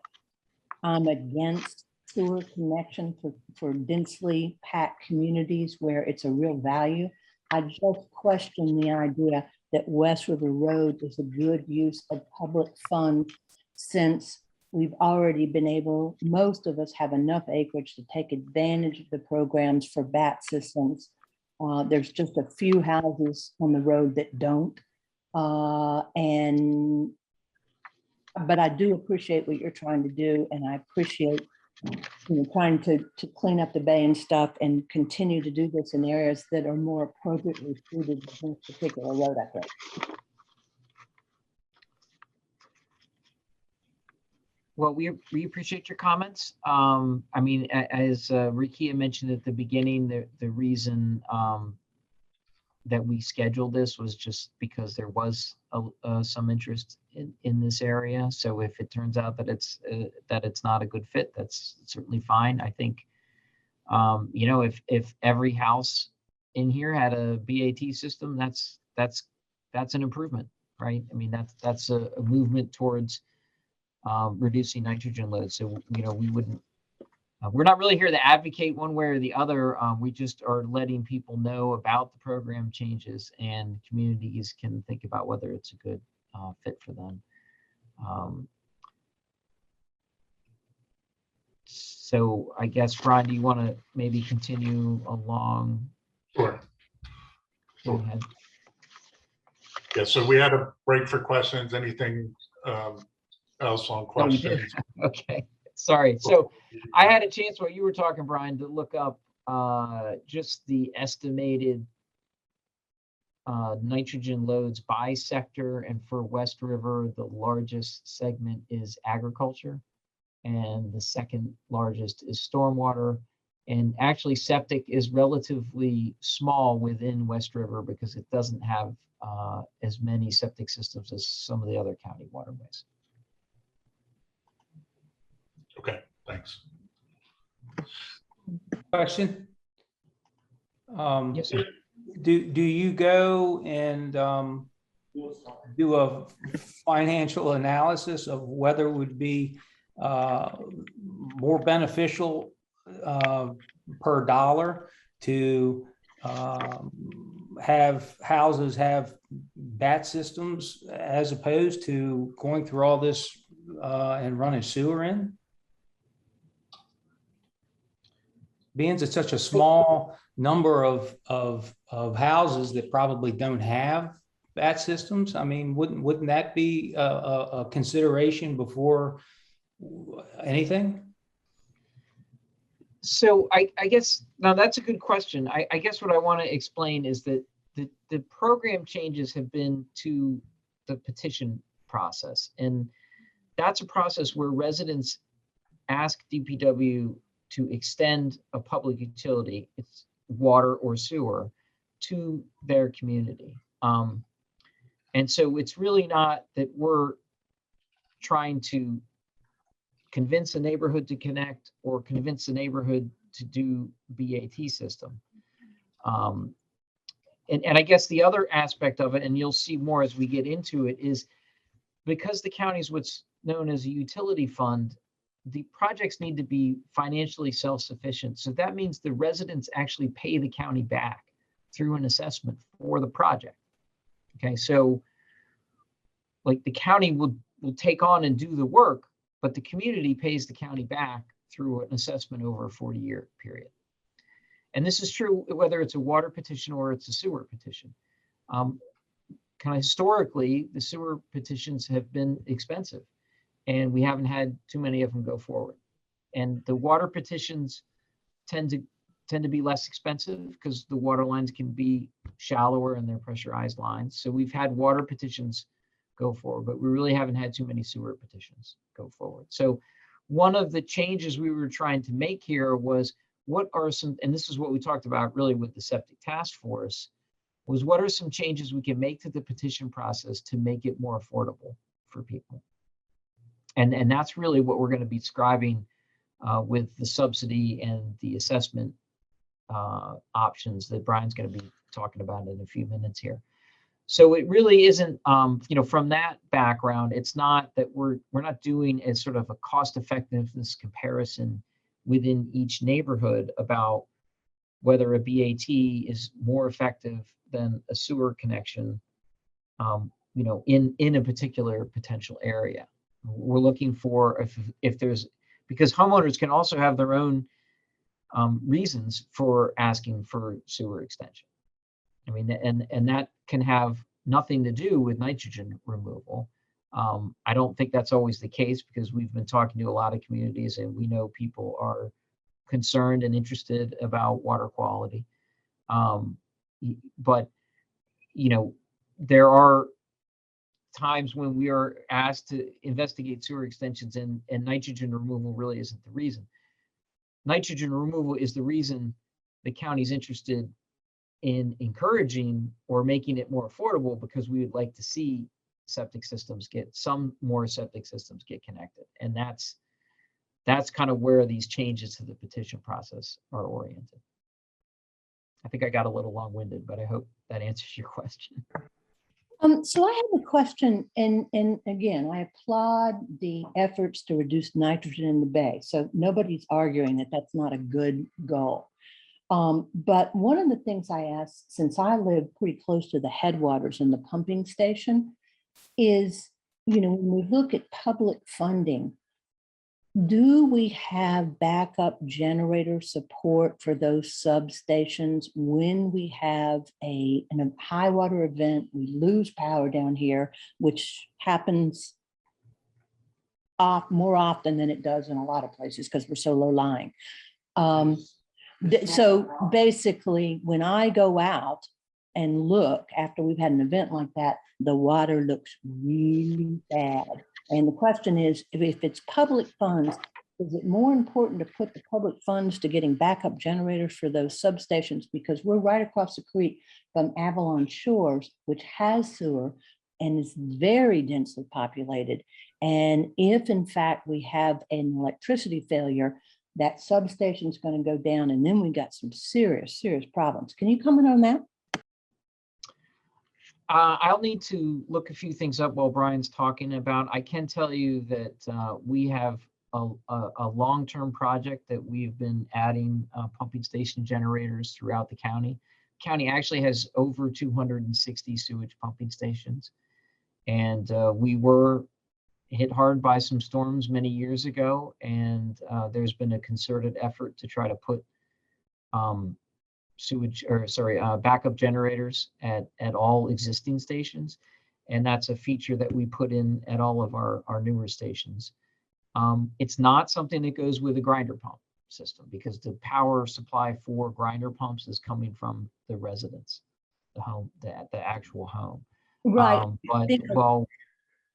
I'm against sewer connection for densely packed communities where it's a real value. I just question the idea that West River Road is a good use of public funds, since we've already been able, most of us have enough acreage to take advantage of the programs for BAT systems. There's just a few houses on the road that don't. But I do appreciate what you're trying to do, and I appreciate trying to clean up the bay and stuff, and continue to do this in areas that are more appropriately suited to this particular road, I think. Well, we appreciate your comments. I mean, as Rikia mentioned at the beginning, the reason that we scheduled this was just because there was some interest in this area. So if it turns out that it's not a good fit, that's certainly fine. I think, if every house in here had a BAT system, that's an improvement, right? I mean, that's a movement towards reducing nitrogen load. So, we wouldn't, we're not really here to advocate one way or the other. We just are letting people know about the program changes, and communities can think about whether it's a good fit for them. So I guess, Brian, do you want to maybe continue along? Sure. Go ahead. Yeah, so we had a break for questions. Anything else on Oh, we did. questions? Okay, sorry. So I had a chance while you were talking, Brian, to look up just the estimated nitrogen loads by sector, and for West River, the largest segment is agriculture, and the second largest is stormwater. And actually, septic is relatively small within West River because it doesn't have as many septic systems as some of the other county waterways. Okay, thanks. Question? Yes, sir. Do you go and do a financial analysis of whether it would be more beneficial per dollar to have houses have BAT systems as opposed to going through all this and running sewer in? Being it's such a small number of houses that probably don't have BAT systems, I mean, wouldn't that be a consideration before anything? So I guess now that's a good question. I guess what I want to explain is that the program changes have been to the petition process, and that's a process where residents ask DPW to extend a public utility, it's water or sewer, to their community. And so it's really not that we're trying to convince a neighborhood to connect or convince the neighborhood to do BAT system. And I guess the other aspect of it, and you'll see more as we get into it, is because the county is what's known as a utility fund, the projects need to be financially self-sufficient. So that means the residents actually pay the county back through an assessment for the project. Okay, so like the county will take on and do the work, but the community pays the county back through an assessment over a 40-year period. And this is true whether it's a water petition or it's a sewer petition. kind of historically, the sewer petitions have been expensive, and we haven't had too many of them go forward. And the water petitions tend to be less expensive because the water lines can be shallower and they're pressurized lines. So we've had water petitions go forward, but we really haven't had too many sewer petitions go forward. So one of the changes we were trying to make here was, what are some, and this is what we talked about really with the septic task force, was what are some changes we can make to the petition process to make it more affordable for people? And that's really what we're going to be describing with the subsidy and the assessment options that Brian's going to be talking about in a few minutes here. So it really isn't, from that background, it's not that we're not doing a sort of a cost effectiveness comparison within each neighborhood about whether a BAT is more effective than a sewer connection, in a particular potential area. We're looking for if there's, because homeowners can also have their own reasons for asking for sewer extension. I mean, and that can have nothing to do with nitrogen removal. I don't think that's always the case, because we've been talking to a lot of communities and we know people are concerned and interested about water quality. But, there are times when we are asked to investigate sewer extensions and nitrogen removal really isn't the reason. Nitrogen removal is the reason the county's interested in encouraging or making it more affordable, because we would like to see some more septic systems get connected. And that's kind of where these changes to the petition process are oriented. I think I got a little long-winded, but I hope that answers your question. So I have a question, and again, I applaud the efforts to reduce nitrogen in the bay. So nobody's arguing that that's not a good goal. But one of the things I asked, since I live pretty close to the headwaters and the pumping station, is, when we look at public funding, do we have backup generator support for those substations when we have a high water event, we lose power down here, which happens more often than it does in a lot of places because we're so low lying. So basically, when I go out and look after we've had an event like that, the water looks really bad. And the question is, if it's public funds, is it more important to put the public funds to getting backup generators for those substations? Because we're right across the creek from Avalon Shores, which has sewer and is very densely populated. And if in fact we have an electricity failure, that substation is going to go down, and then we got some serious, serious problems. Can you comment on that? I'll need to look a few things up while Brian's talking about. I can tell you that we have a long-term project that we've been adding pumping station generators throughout the county. County actually has over 260 sewage pumping stations. And we were hit hard by some storms many years ago. And there's been a concerted effort to try to put backup generators at all existing stations. And that's a feature that we put in at all of our newer stations. It's not something that goes with a grinder pump system, because the power supply for grinder pumps is coming from the residents, the home, the actual home. Right.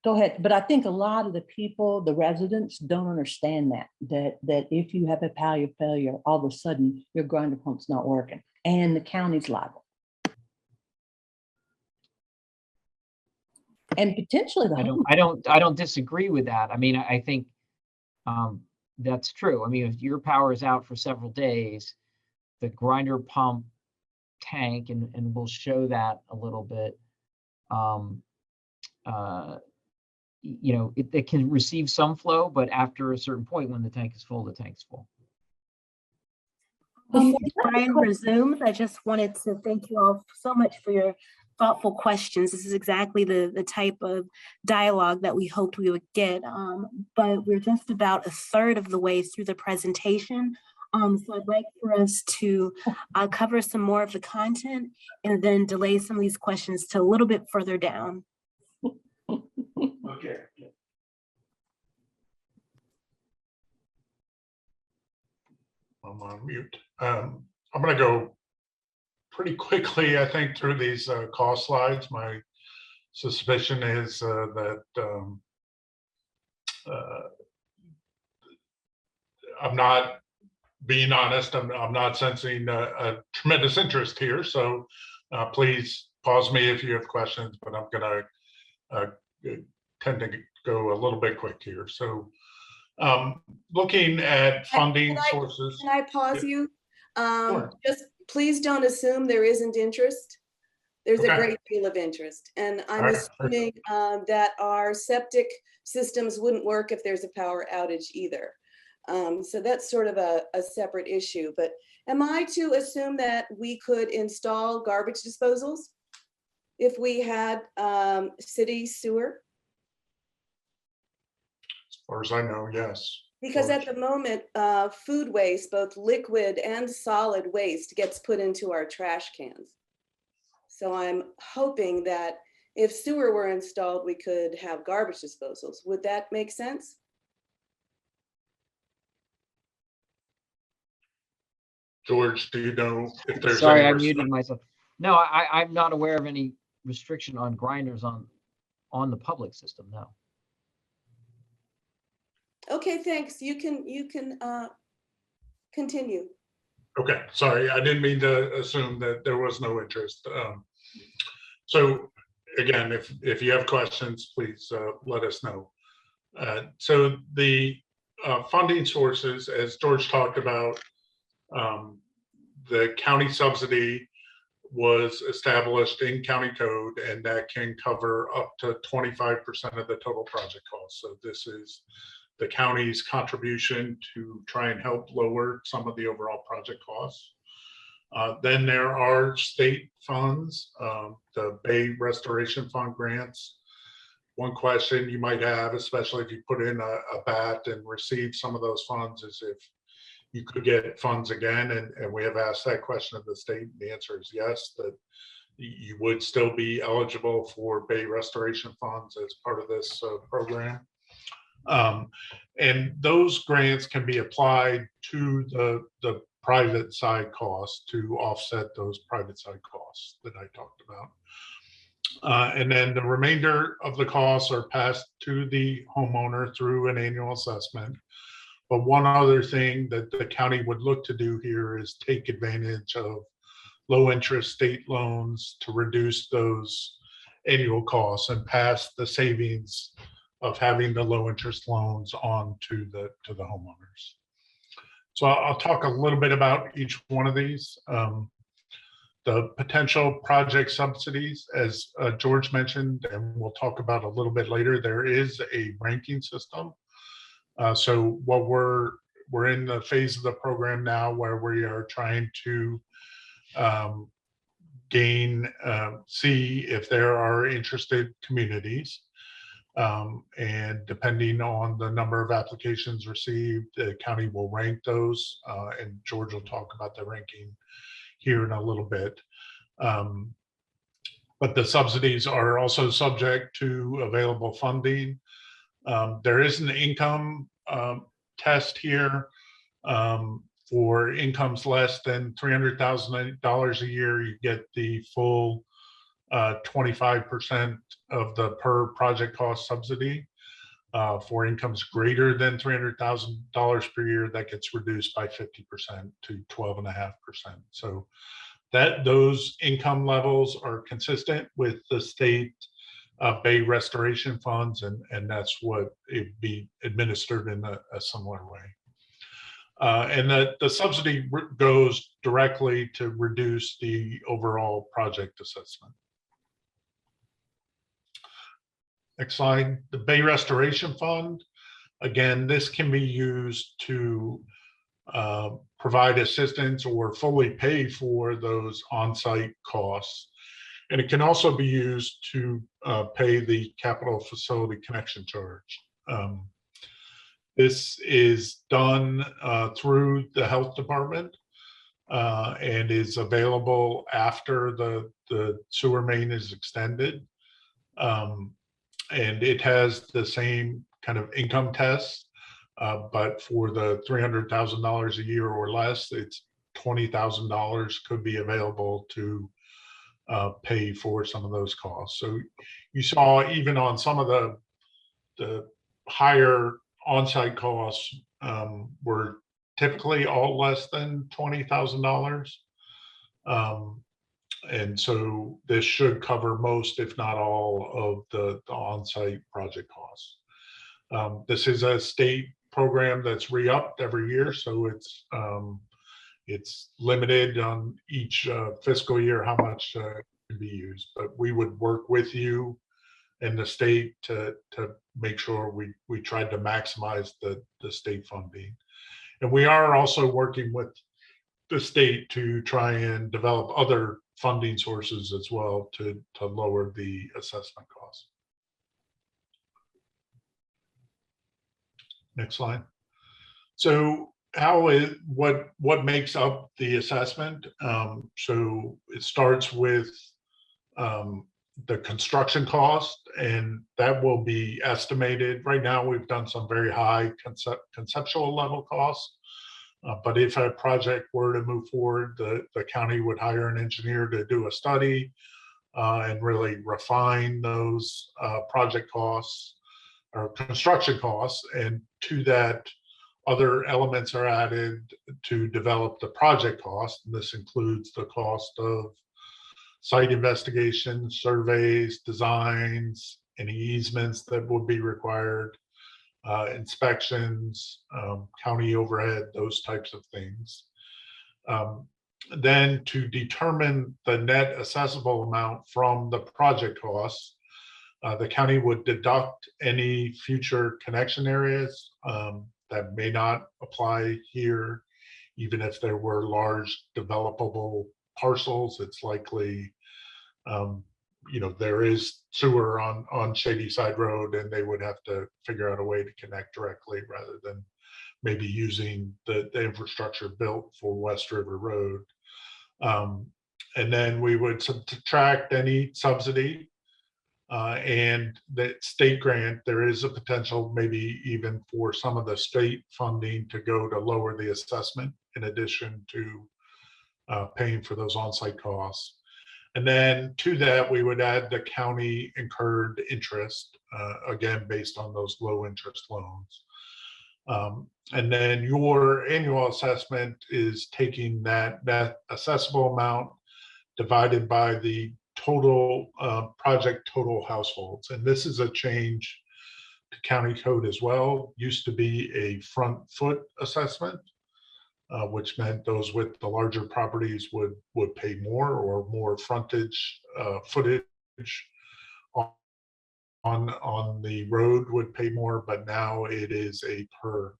Go ahead. But I think a lot of the people, the residents, don't understand that if you have a power failure, all of a sudden your grinder pump's not working and the county's liable. And potentially I don't disagree with that. I mean, I think that's true. I mean, if your power is out for several days, the grinder pump tank, and we'll show that a little bit, it can receive some flow, but after a certain point, when the tank is full, the tank's full. Before Brian resumes, I just wanted to thank you all so much for your thoughtful questions. This is exactly the type of dialogue that we hoped we would get, but we're just about a third of the way through the presentation. So I'd like for us to cover some more of the content and then delay some of these questions to a little bit further down. Okay. I'm on mute. I'm going to go pretty quickly, I think, through these cost slides. My suspicion is that I'm not being honest. I'm not sensing a tremendous interest here. So please pause me if you have questions, but I'm going to tend to go a little bit quick here. So looking at funding sources. Can I pause you? Sure. Just please don't assume there isn't interest. There's a Okay. great deal of interest. And I'm All right. assuming that our septic systems wouldn't work if there's a power outage either. So that's sort of a separate issue. But am I to assume that we could install garbage disposals if we had city sewer? As far as I know, yes. Because at the moment, food waste, both liquid and solid waste, gets put into our trash cans. So I'm hoping that if sewer were installed, we could have garbage disposals. Would that make sense? George, do you know if there's Sorry, any I muted myself. No, I'm not aware of any restriction on grinders on the public system, no. Okay, thanks. You can continue. Okay, sorry, I didn't mean to assume that there was no interest. So again, if you have questions, please let us know. So the funding sources, as George talked about, the county subsidy was established in county code, and that can cover up to 25% of the total project cost. So this is the county's contribution to try and help lower some of the overall project costs. Then there are state funds, the Bay Restoration Fund grants. One question you might have, especially if you put in a bat and receive some of those funds, is if you could get funds again. And we have asked that question of the state. The answer is yes, that you would still be eligible for Bay Restoration funds as part of this program. And those grants can be applied to the private side costs to offset those private side costs that I talked about. And then the remainder of the costs are passed to the homeowner through an annual assessment. But one other thing that the county would look to do here is take advantage of low interest state loans to reduce those annual costs and pass the savings of having the low interest loans on to the homeowners. So I'll talk a little bit about each one of these. The potential project subsidies, as George mentioned, and we'll talk about a little bit later, there is a ranking system. So what we're in the phase of the program now where we are trying to see if there are interested communities. And depending on the number of applications received, the county will rank those, and George will talk about the ranking here in a little bit. But the subsidies are also subject to available funding. There is an income test here. For incomes less than $300,000 a year, you get the full 25% of the per project cost subsidy. For incomes greater than $300,000 per year, that gets reduced by 50% to 12.5%. So those income levels are consistent with the state Bay Restoration funds, and that's what it'd be administered in a similar way. And the subsidy goes directly to reduce the overall project assessment. Next slide. The Bay Restoration Fund. Again, this can be used to provide assistance or fully pay for those on-site costs. And it can also be used to pay the capital facility connection charge. This is done through the health department and is available after the sewer main is extended. And it has the same kind of income test, but for the $300,000 a year or less, it's $20,000 could be available to pay for some of those costs. So you saw even on some of the higher on-site costs were typically all less than $20,000. And so this should cover most, if not all, of the on-site project costs. This is a state program that's re-upped every year, so it's limited on each fiscal year how much can be used. But we would work with you and the state to make sure we tried to maximize the state funding. And we are also working with the state to try and develop other funding sources as well to lower the assessment costs. Next slide. So what makes up the assessment? So it starts with the construction cost, and that will be estimated. Right now, we've done some very high conceptual level costs. But if a project were to move forward, the county would hire an engineer to do a study and really refine those project costs or construction costs. And to that, other elements are added to develop the project cost. And this includes the cost of site investigation, surveys, designs, any easements that would be required, inspections, county overhead, those types of things. Then to determine the net assessable amount from the project costs, the county would deduct any future connection areas that may not apply here. Even if there were large developable parcels, it's likely there is sewer on Shady Side Road, and they would have to figure out a way to connect directly rather than maybe using the infrastructure built for West River Road. And then we would subtract any subsidy and the state grant. There is a potential maybe even for some of the state funding to go to lower the assessment in addition to paying for those on-site costs. And then to that, we would add the county incurred interest, again, based on those low interest loans. And then your annual assessment is taking that assessable amount divided by the total project total households. And this is a change to county code as well. Used to be a front foot assessment, which meant those with the larger properties would pay more, or more frontage footage on the road would pay more. But now it is a per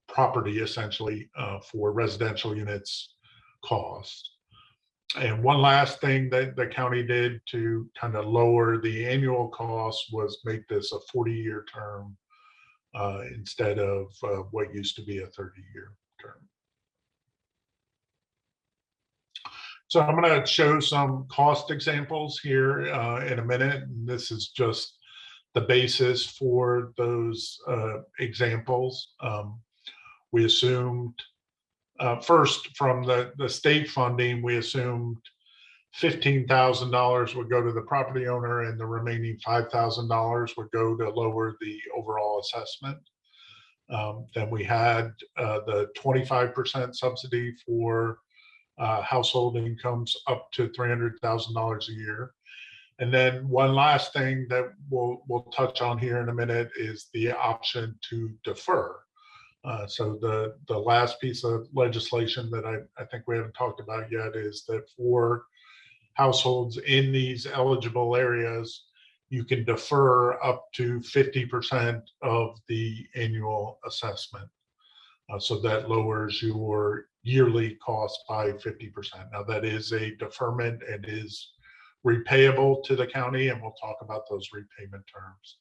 property, essentially, for residential units cost. And one last thing that the county did to kind of lower the annual cost was make this a 40-year term instead of what used to be a 30-year term. So I'm going to show some cost examples here in a minute. And this is just the basis for those examples. We assumed first, from the state funding, we assumed $15,000 would go to the property owner, and the remaining $5,000 would go to lower the overall assessment. Then we had the 25% subsidy for household incomes up to $300,000 a year. And then one last thing that we'll touch on here in a minute is the option to defer. So the last piece of legislation that I think we haven't talked about yet is that for households in these eligible areas, you can defer up to 50% of the annual assessment. So that lowers your yearly cost by 50%. Now that is a deferment and is repayable to the county, and we'll talk about those repayment terms.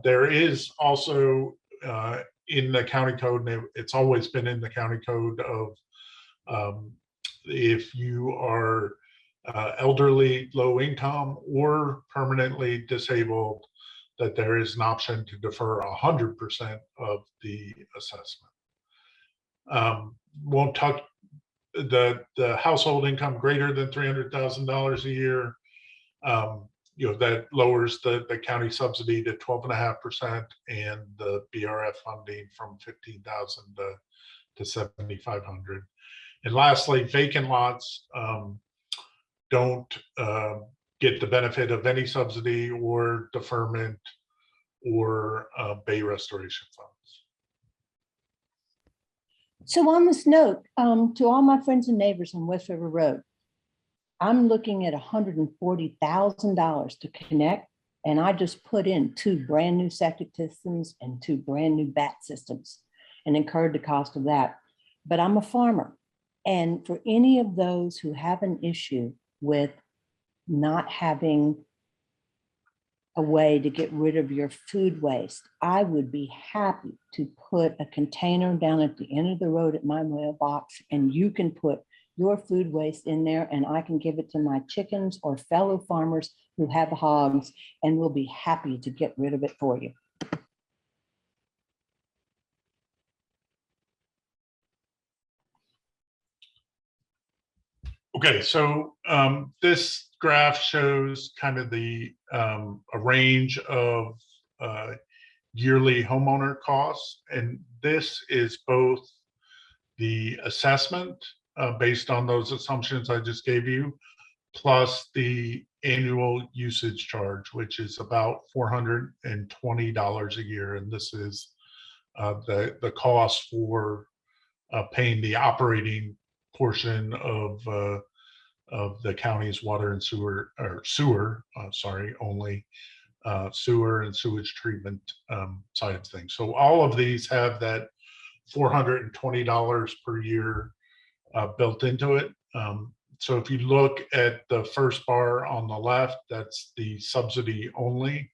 There is also in the county code, and it's always been in the county code of if you are elderly, low income, or permanently disabled, that there is an option to defer 100% of the assessment. Won't touch the household income greater than $300,000 a year. That lowers the county subsidy to 12.5% and the BRF funding from 15,000 to 7,500. And lastly, vacant lots don't get the benefit of any subsidy or deferment or bay restoration funds. So on this note, to all my friends and neighbors on West River Road, I'm looking at $140,000 to connect, and I just put in 2 brand new septic systems and 2 brand new bat systems and incurred the cost of that. But I'm a farmer, and for any of those who have an issue with not having a way to get rid of your food waste, I would be happy to put a container down at the end of the road at my mailbox, and you can put your food waste in there, and I can give it to my chickens or fellow farmers who have hogs, and we'll be happy to get rid of it for you. Okay, so this graph shows kind of a range of yearly homeowner costs, and this is both the assessment based on those assumptions I just gave you, plus the annual usage charge, which is about $420 a year, and this is the cost for paying the operating portion of the county's water and sewer, or sewer and sewage treatment side of things. So all of these have that $420 per year built into it. So if you look at the first bar on the left, that's the subsidy only.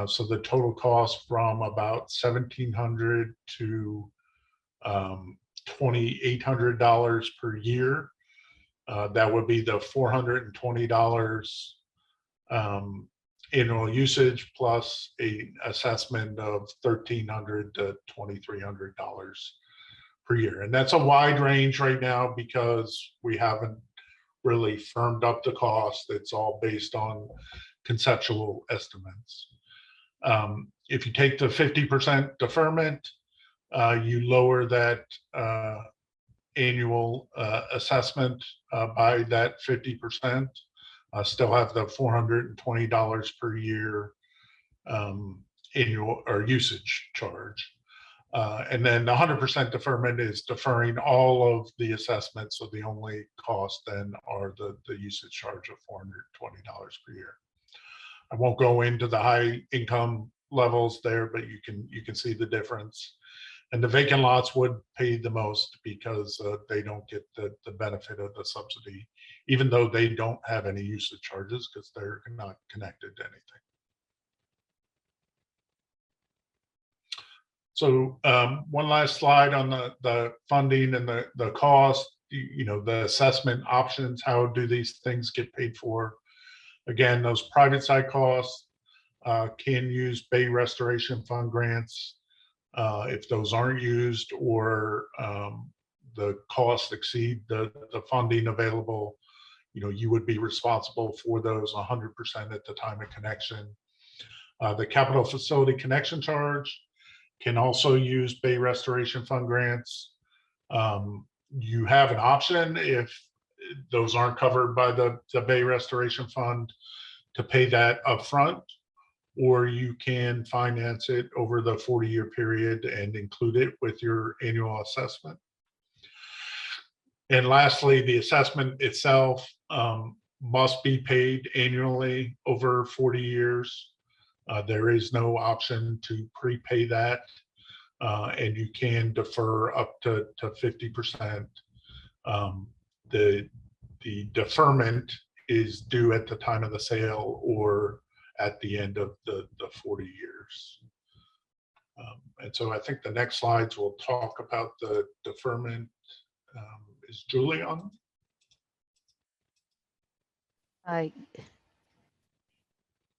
So the total cost from about $1,700 to $2,800 per year. That would be the $420 annual usage plus a assessment of $1,300 to $2,300 per year. And that's a wide range right now because we haven't really firmed up the cost. It's all based on conceptual estimates. If you take the 50% deferment, you lower that annual assessment by that 50%, still have the $420 per year annual or usage charge. And then the 100% deferment is deferring all of the assessments. So the only cost then are the usage charge of $420 per year. I won't go into the high income levels there, but you can see the difference. And the vacant lots would pay the most because they don't get the benefit of the subsidy, even though they don't have any usage charges because they're not connected to anything. So one last slide on the funding and the cost, the assessment options. How do these things get paid for? Again, those private side costs can use Bay Restoration Fund grants. If those aren't used or the costs exceed the funding available, you would be responsible for those 100% at the time of connection. The capital facility connection charge can also use Bay Restoration Fund grants. You have an option if those aren't covered by the Bay Restoration Fund to pay that upfront, or you can finance it over the 40-year period and include it with your annual assessment. And lastly, the assessment itself must be paid annually over 40 years. There is no option to prepay that, and you can defer up to 50%. The deferment is due at the time of the sale or at the end of the 40 years. And so I think the next slides will talk about the deferment. Is Julie on?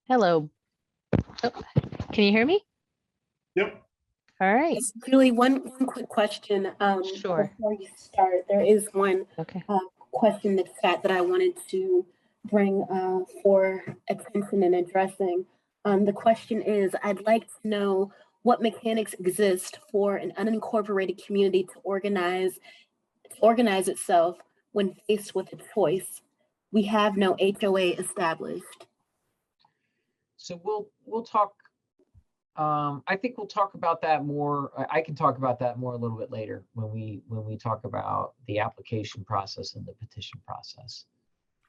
Hello. Oh, can you hear me? Yep. All right. Yes, Julie, one quick question. Sure. Before you start, there is one Okay. question that's sat that I wanted to bring for attention and addressing. The question is, I'd like to know what mechanics exist for an unincorporated community to organize itself when faced with a choice. We have no HOA established. So we'll talk. I think we'll talk about that more. I can talk about that more a little bit later when we talk about the application process and the petition process.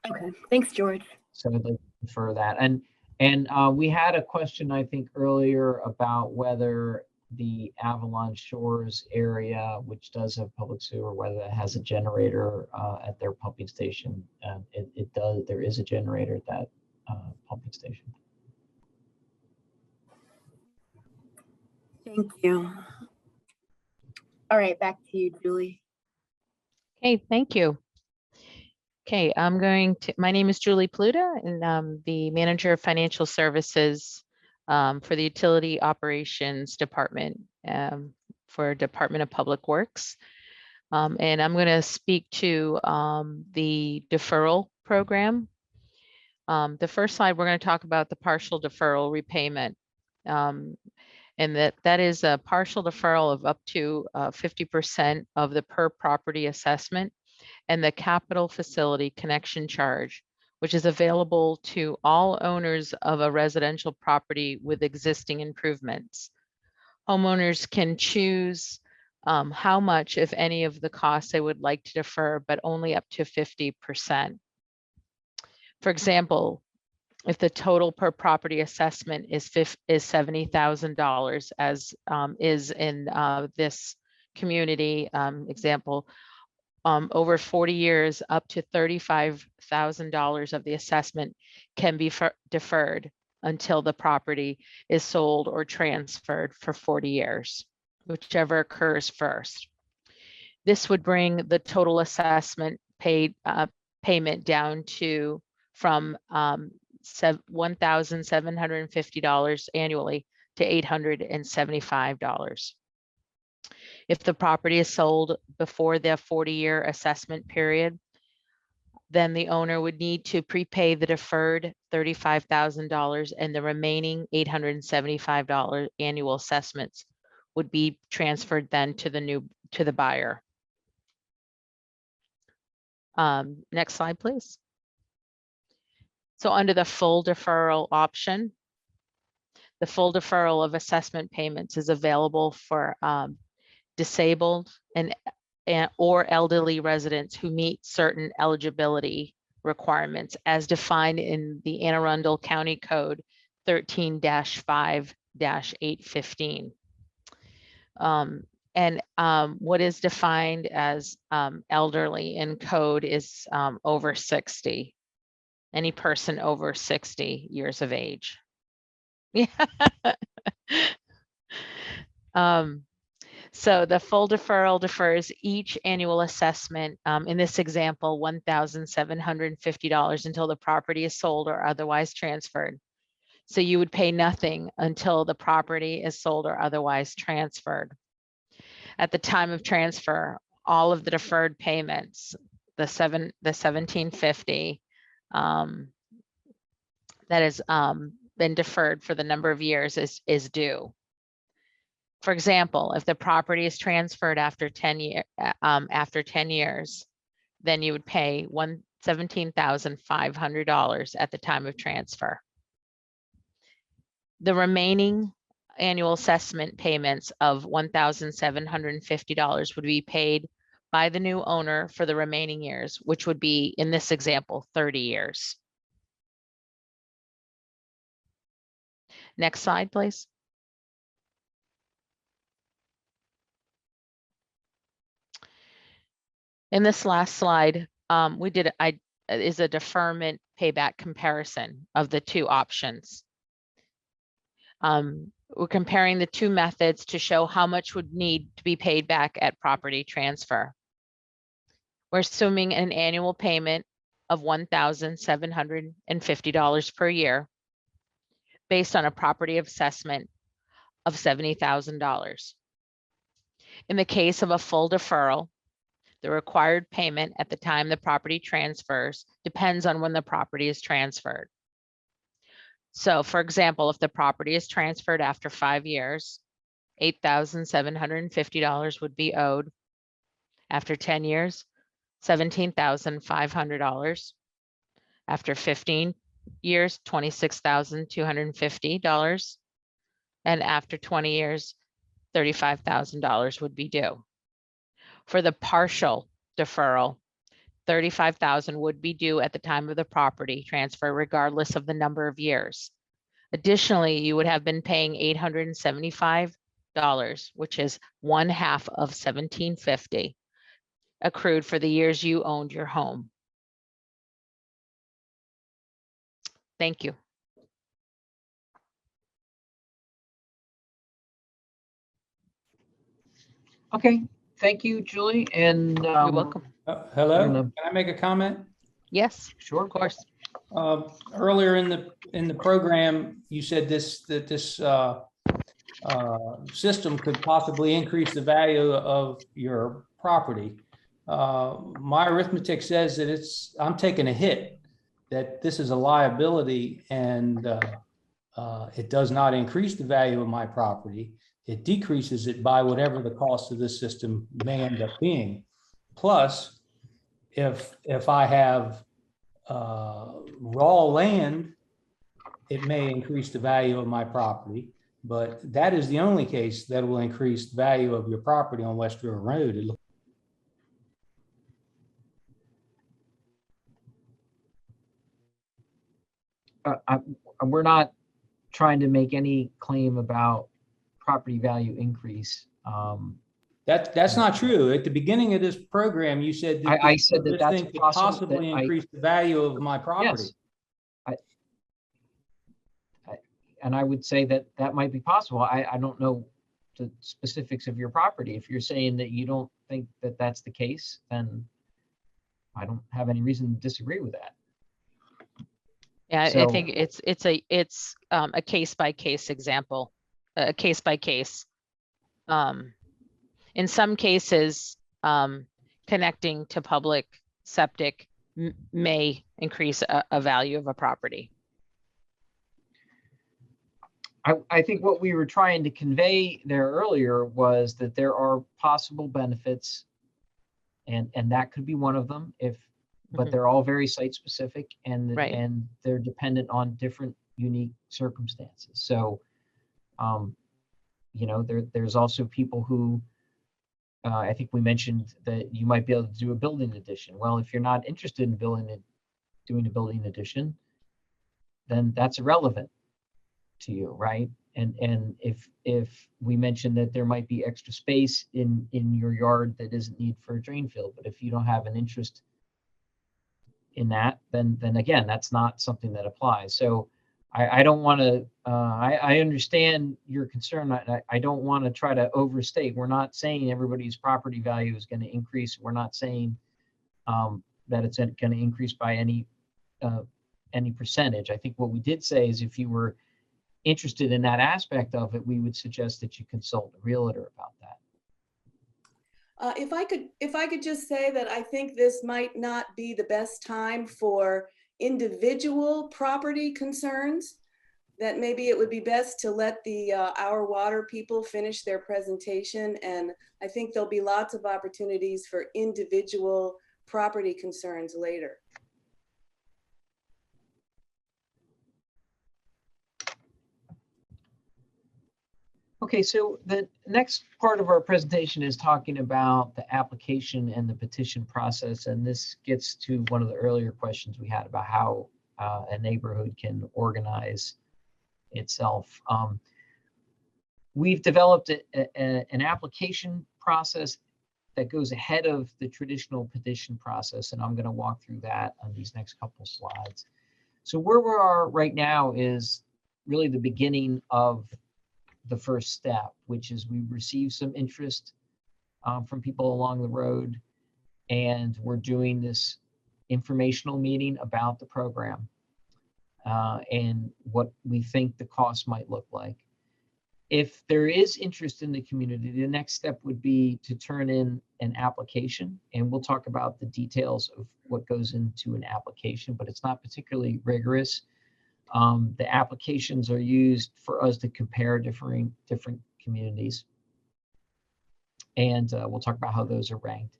Okay, thanks, George. So I'd like to defer that. And we had a question, I think, earlier about whether the Avalon Shores area, which does have public sewer, whether it has a generator at their pumping station. It does. There is a generator at that pumping station. Thank you. All right, back to you, Julie. Okay, thank you. Okay, my name is Julie Pluta, and I'm the Manager of Financial Services for the Utility Operations Department for Department of Public Works. And I'm going to speak to the deferral program. The first slide, we're going to talk about the partial deferral repayment. And that is a partial deferral of up to 50% of the per property assessment and the capital facility connection charge, which is available to all owners of a residential property with existing improvements. Homeowners can choose how much, if any, of the costs they would like to defer, but only up to 50%. For example, if the total per property assessment is $70,000, as is in this community example, over 40 years, up to $35,000 of the assessment can be deferred until the property is sold or transferred for 40 years, whichever occurs first. This would bring the total assessment payment down to from $1,750 annually to $875. If the property is sold before the 40-year assessment period, then the owner would need to prepay the deferred $35,000, and the remaining $875 annual assessments would be transferred then to the buyer. Next slide, please. So under the full deferral option, the full deferral of assessment payments is available for disabled or elderly residents who meet certain eligibility requirements as defined in the Anne Arundel County Code 13-5-815. What is defined as elderly in code is over 60. Any person over 60 years of age. Yeah. So the full deferral defers each annual assessment, in this example, $1,750 until the property is sold or otherwise transferred. So you would pay nothing until the property is sold or otherwise transferred. At the time of transfer, all of the deferred payments, the $1,750, that has been deferred for the number of years is due. For example, if the property is transferred after 10 years, then you would pay $17,500 at the time of transfer. The remaining annual assessment payments of $1,750 would be paid by the new owner for the remaining years, which would be, in this example, 30 years. Next slide, please. In this last slide, is a deferment payback comparison of the two options. We're comparing the two methods to show how much would need to be paid back at property transfer. We're assuming an annual payment of $1,750 per year based on a property assessment of $70,000. In the case of a full deferral, the required payment at the time the property transfers depends on when the property is transferred. So for example, if the property is transferred after 5 years, $8,750 would be owed. After 10 years, $17,500. After 15 years, $26,250. And after 20 years, $35,000 would be due. For the partial deferral, $35,000 would be due at the time of the property transfer, regardless of the number of years. Additionally, you would have been paying $875, which is 1/2 of $1,750, accrued for the years you owned your home. Thank you. Okay, thank you, Julie. And You're welcome. Hello, don't know. can I make a comment? Yes, Sure, of course. Earlier in the program, you said this system could possibly increase the value of your property. My arithmetic says that I'm taking a hit, that this is a liability, and it does not increase the value of my property. It decreases it by whatever the cost of this system may end up being. Plus, if I have raw land, it may increase the value of my property, but that is the only case that will increase the value of your property on West River Road. We're not trying to make any claim about property value increase. That's not true. At the beginning of this program, you said that I said that this that's thing could possible, possibly that increase the value of my property. Yes. And I would say that that might be possible. I don't know the specifics of your property. If you're saying that you don't think that that's the case, then I don't have any reason to disagree with that. Yeah, I So- think it's a case by case example, a case by case. In some cases, connecting to public septic may increase a value of a property. I think what we were trying to convey there earlier was that there are possible benefits, and that could be one of them, but Mhm. they're all very site specific, and Right. and they're dependent on different unique circumstances. So, there's also people who, I think we mentioned that you might be able to do a building addition. Well, if you're not interested in doing a building addition, then that's irrelevant to you, right? And if we mentioned that there might be extra space in your yard that isn't needed for a drain field, but if you don't have an interest in that, then again, that's not something that applies. So I don't want to, I understand your concern. I don't want to try to overstate. We're not saying everybody's property value is going to increase. We're not saying that it's going to increase by any percentage. I think what we did say is if you were interested in that aspect of it, we would suggest that you consult a realtor about that. If I could just say that I think this might not be the best time for individual property concerns, that maybe it would be best to let the Our Water people finish their presentation. And I think there'll be lots of opportunities for individual property concerns later. Okay, so the next part of our presentation is talking about the application and the petition process. And this gets to one of the earlier questions we had about how a neighborhood can organize itself. We've developed an application process that goes ahead of the traditional petition process, and I'm going to walk through that on these next couple slides. So where we are right now is really the beginning of the first step, which is we received some interest from people along the road, and we're doing this informational meeting about the program and what we think the cost might look like. If there is interest in the community, the next step would be to turn in an application, and we'll talk about the details of what goes into an application, but it's not particularly rigorous. The applications are used for us to compare different communities, and we'll talk about how those are ranked.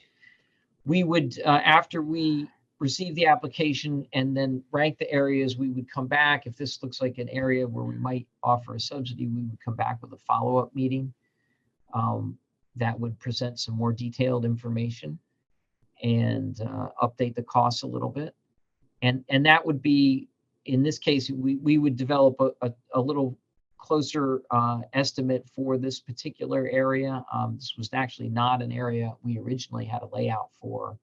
We would, after we receive the application and then rank the areas, we would come back. If this looks like an area where we might offer a subsidy, we would come back with a follow-up meeting that would present some more detailed information and update the costs a little bit. And that would be, in this case, we would develop a little closer estimate for this particular area. This was actually not an area we originally had a layout for.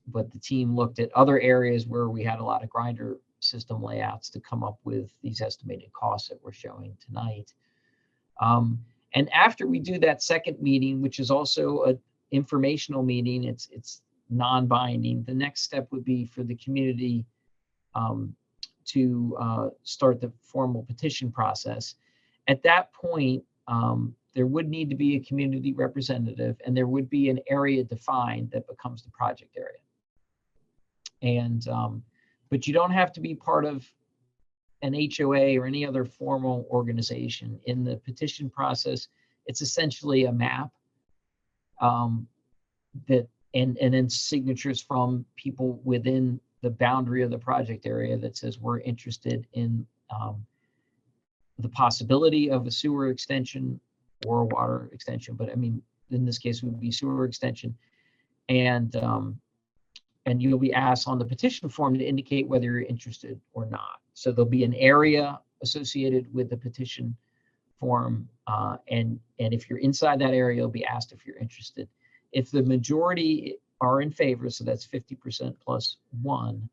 But the team looked at other areas where we had a lot of grinder system layouts to come up with these estimated costs that we're showing tonight. And after we do that second meeting, which is also an informational meeting, it's non-binding, the next step would be for the community to start the formal petition process. At that point, there would need to be a community representative, and there would be an area defined that becomes the project area. And but you don't have to be part of an HOA or any other formal organization. In the petition process, it's essentially a map that and then signatures from people within the boundary of the project area that says we're interested in the possibility of a sewer extension or a water extension. But I mean, in this case, it would be sewer extension. And you'll be asked on the petition form to indicate whether you're interested or not. So there'll be an area associated with the petition form. And if you're inside that area, you'll be asked if you're interested. If the majority are in favor, so that's 50% plus one,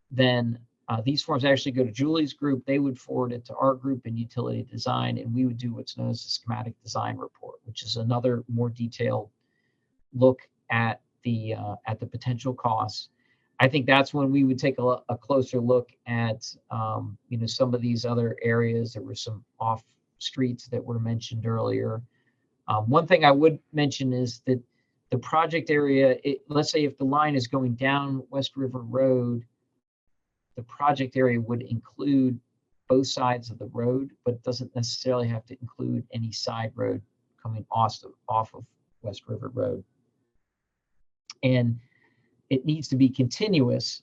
then these forms actually go to Julie's group. They would forward it to our group in utility design, and we would do what's known as the schematic design report, which is another more detailed look at the potential costs. I think that's when we would take a closer look at some of these other areas. There were some off streets that were mentioned earlier. One thing I would mention is that the project area, let's say if the line is going down West River Road, the project area would include both sides of the road, but it doesn't necessarily have to include any side road coming off of West River Road. And it needs to be continuous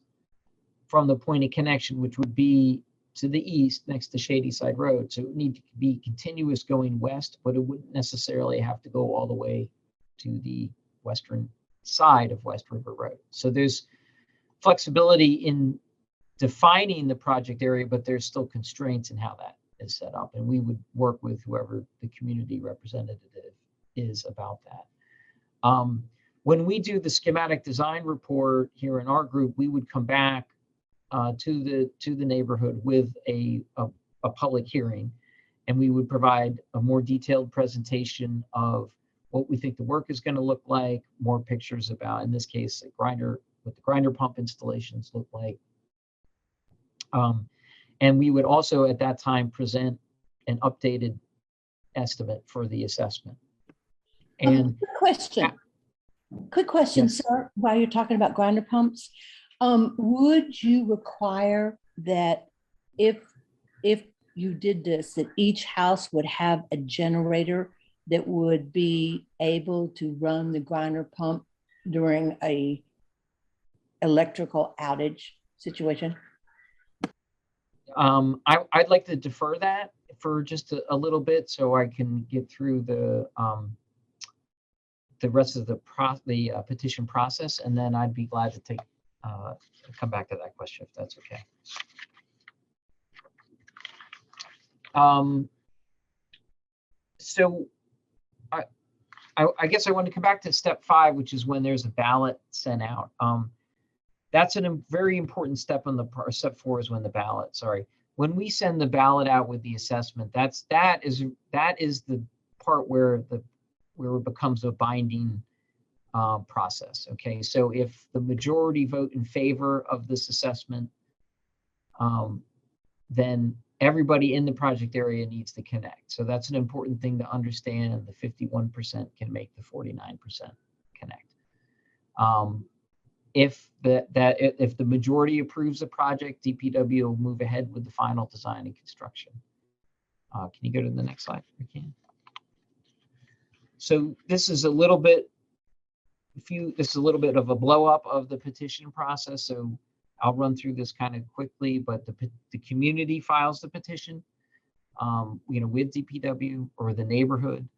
from the point of connection, which would be to the east next to Shady Side Road. So it would need to be continuous going west, but it wouldn't necessarily have to go all the way to the western side of West River Road. So there's flexibility in defining the project area, but there's still constraints in how that is set up. And we would work with whoever the community representative is about that. When we do the schematic design report here in our group, we would come back to the neighborhood with a public hearing, and we would provide a more detailed presentation of what we think the work is going to look like, more pictures about, in this case, a grinder, what the grinder pump installations look like. And we would also at that time present an updated estimate for the assessment. And Quick question, Yes. sir, while you're talking about grinder pumps, would you require that if you did this, that each house would have a generator that would be able to run the grinder pump during a electrical outage situation? I'd like to defer that for just a little bit so I can get through the rest of the petition process, and then I'd be glad to come back to that question if that's okay. So I guess I want to come back to step 5, which is when there's a ballot sent out. That's a very important step on step 4 is when the ballot, when we send the ballot out with the assessment, that is the part where it becomes a binding process. Okay, so if the majority vote in favor of this assessment, then everybody in the project area needs to connect. So that's an important thing to understand. The 51% can make the 49% connect. If the majority approves the project, DPW will move ahead with the final design and construction. Can you go to the next slide if you can? So this is a little bit of a blow up of the petition process. So I'll run through this kind of quickly, but the community files the petition, with DPW or the neighborhood.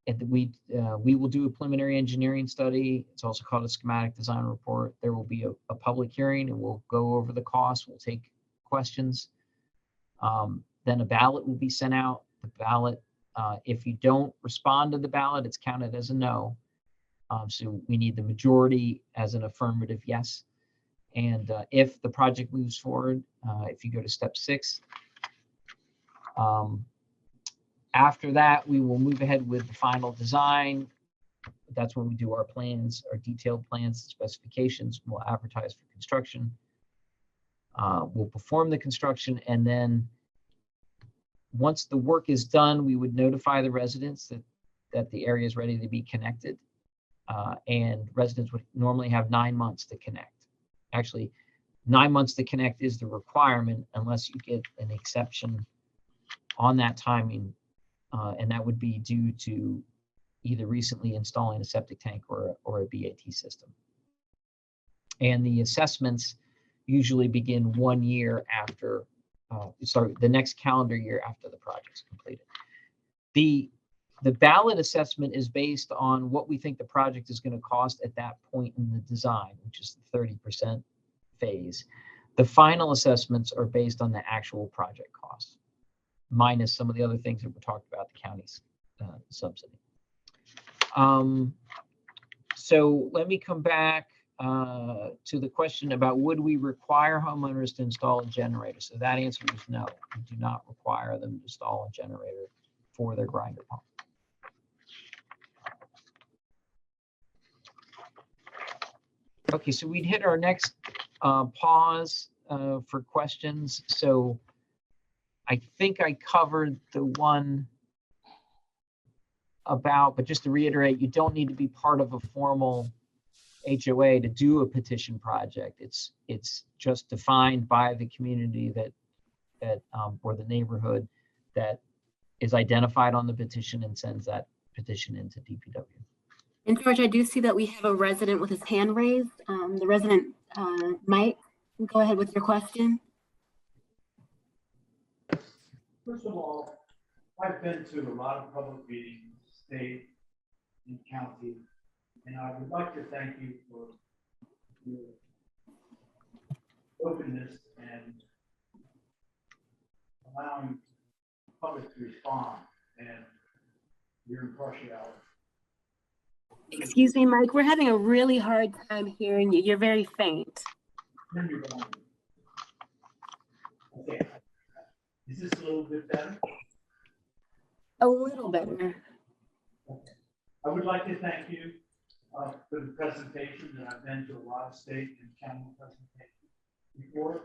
And we will do a preliminary engineering study. It's also called a schematic design report. There will be a public hearing, and we'll go over the costs. We'll take questions. Then a ballot will be sent out. The ballot, if you don't respond to the ballot, it's counted as a no. So we need the majority as an affirmative yes. And if the project moves forward, if you go to step 6, after that, we will move ahead with the final design. That's when we do our plans, our detailed plans, specifications. We'll advertise for construction. We'll perform the construction, and then once the work is done, we would notify the residents that the area is ready to be connected. And residents would normally have 9 months to connect. Actually, 9 months to connect is the requirement unless you get an exception on that timing. And that would be due to either recently installing a septic tank or a BAT system. And the assessments usually begin 1 year after, the next calendar year after the project's completed. The ballot assessment is based on what we think the project is going to cost at that point in the design, which is the 30% phase. The final assessments are based on the actual project costs, minus some of the other things that were talked about, the county's subsidy. So let me come back to the question about would we require homeowners to install a generator? So that answer is no, we do not require them to install a generator for their grinder pump. Okay, so we'd hit our next pause for questions. So I think I covered the one about, but just to reiterate, you don't need to be part of a formal HOA to do a petition project. It's just defined by the community that or the neighborhood that is identified on the petition and sends that petition into DPW. And George, I do see that we have a resident with his hand raised. The resident, Mike, go ahead with your question. First of all, I've been to a lot of public meetings, state and county, and I would like to thank you for your openness and allowing the public to respond and your impartiality. Excuse me, Mike, we're having a really hard time hearing you. You're very faint. Okay. Is this a little bit better? A little better. Okay. I would like to thank you for the presentation, that I've been to a lot of state and county presentations before.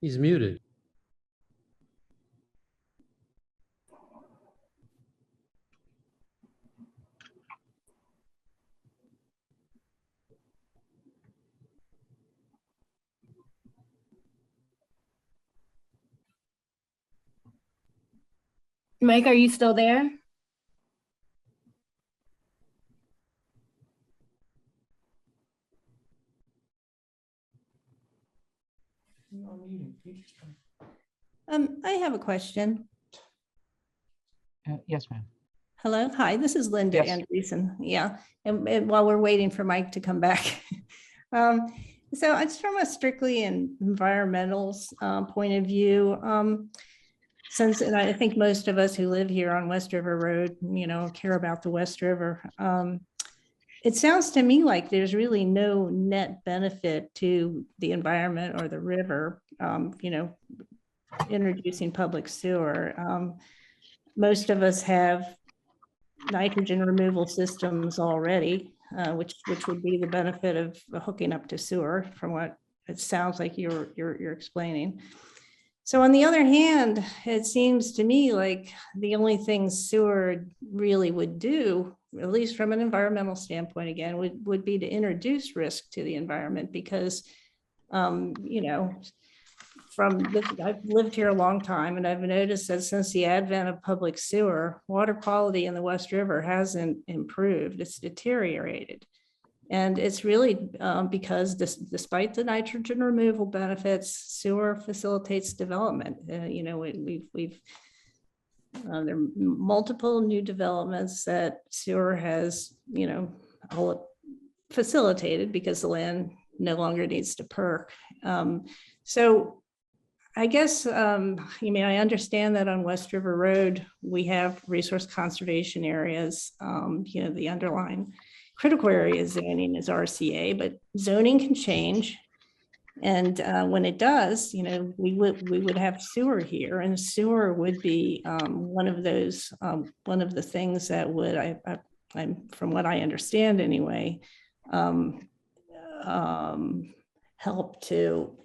He's muted. Mike, are you still there? I have a question. Yes, ma'am. Hello, hi, this is Linda Yes. Andreessen. Yeah, and while we're waiting for Mike to come back. So it's from a strictly environmental point of view. since, and I think most of us who live here on West River Road, care about the West River. It sounds to me like there's really no net benefit to the environment or the river, introducing public sewer. Most of us have nitrogen removal systems already, which would be the benefit of hooking up to sewer, from what it sounds like you're explaining. So on the other hand, it seems to me like the only thing sewer really would do, at least from an environmental standpoint, again, would be to introduce risk to the environment, because I've lived here a long time, and I've noticed that since the advent of public sewer, water quality in the West River hasn't improved, it's deteriorated. And it's really because despite the nitrogen removal benefits, sewer facilitates development. We've there are multiple new developments that sewer has, facilitated, because the land no longer needs to perk. So I guess, I understand that on West River Road, we have resource conservation areas, the underlying critical area zoning is RCA, but zoning can change. And when it does, we would have sewer here, and sewer would be one of the things that would, from what I understand anyway, help to,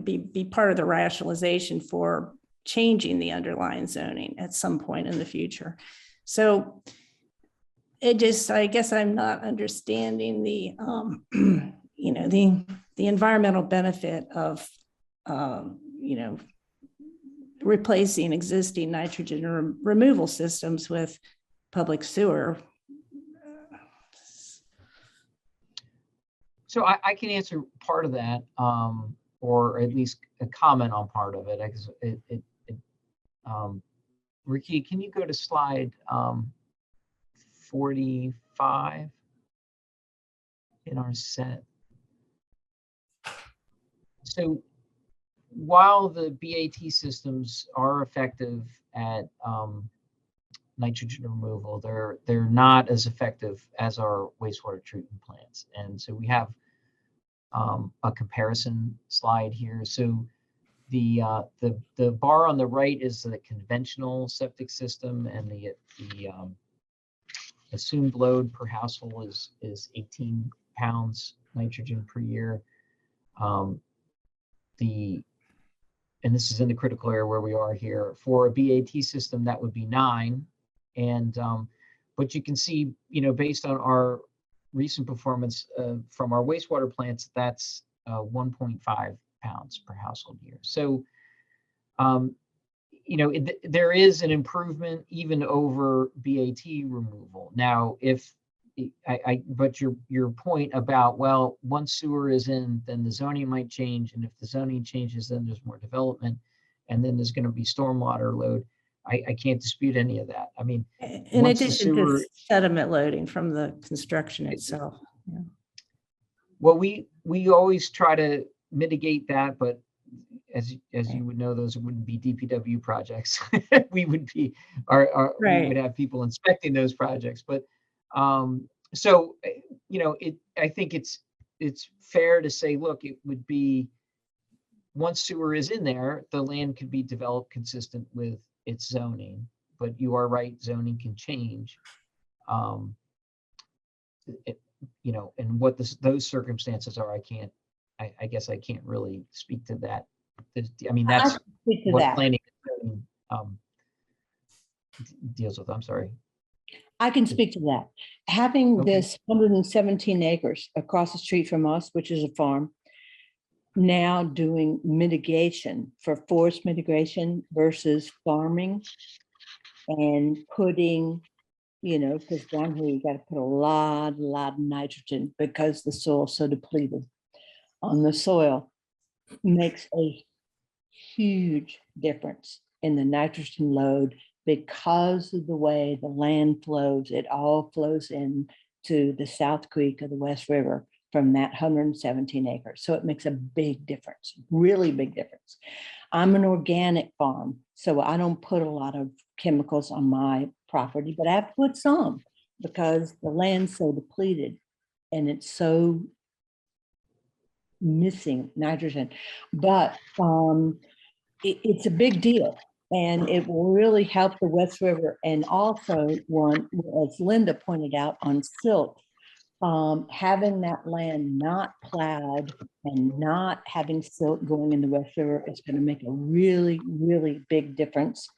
be part of the rationalization for changing the underlying zoning at some point in the future. So I guess I'm not understanding the, the environmental benefit of, replacing existing nitrogen removal systems with public sewer. So I can answer part of that, or at least a comment on part of it. Ricky, can you go to slide 45 in our set? So while the BAT systems are effective at nitrogen removal, they're not as effective as our wastewater treatment plants. And so we have a comparison slide here. So the bar on the right is the conventional septic system, and the assumed load per household is 18 pounds nitrogen per year. And this is in the critical area where we are here. For a BAT system, that would be 9. And but you can see, based on our recent performance from our wastewater plants, that's 1.5 pounds per household year. So, there is an improvement even over BAT removal. Now, but your point about, well, once sewer is in, then the zoning might change, and if the zoning changes, then there's more development, and then there's going to be stormwater load. I can't dispute any of that. I mean, in addition to sediment loading from the construction itself. Yeah. Well, we always try to mitigate that, but as you would know, those wouldn't be DPW projects. We would be we would have people inspecting those projects. But so I think it's fair to say, look, it would be, once sewer is in there, the land could be developed consistent with its zoning. But you are right, zoning can change. And what those circumstances are, I guess I can't really speak to that. I mean, that's what planning deals with. I'm sorry. I can speak to that. Having this 117 acres across the street from us, which is a farm, now doing mitigation for forest mitigation versus farming, and putting, because down here you got to put a lot of nitrogen because the soil's so depleted on the soil, makes a huge difference in the nitrogen load because of the way the land flows. It all flows in to the South Creek of the West River. from that 117 acres. So it makes a big difference, really big difference. I'm an organic farm, so I don't put a lot of chemicals on my property, but I have to put some because the land's so depleted and it's so missing nitrogen. But it's a big deal, and it will really help the West River. And also, one, as Linda pointed out, on silt, having that land not plowed and not having silt going in the West River is going to make a really, really big difference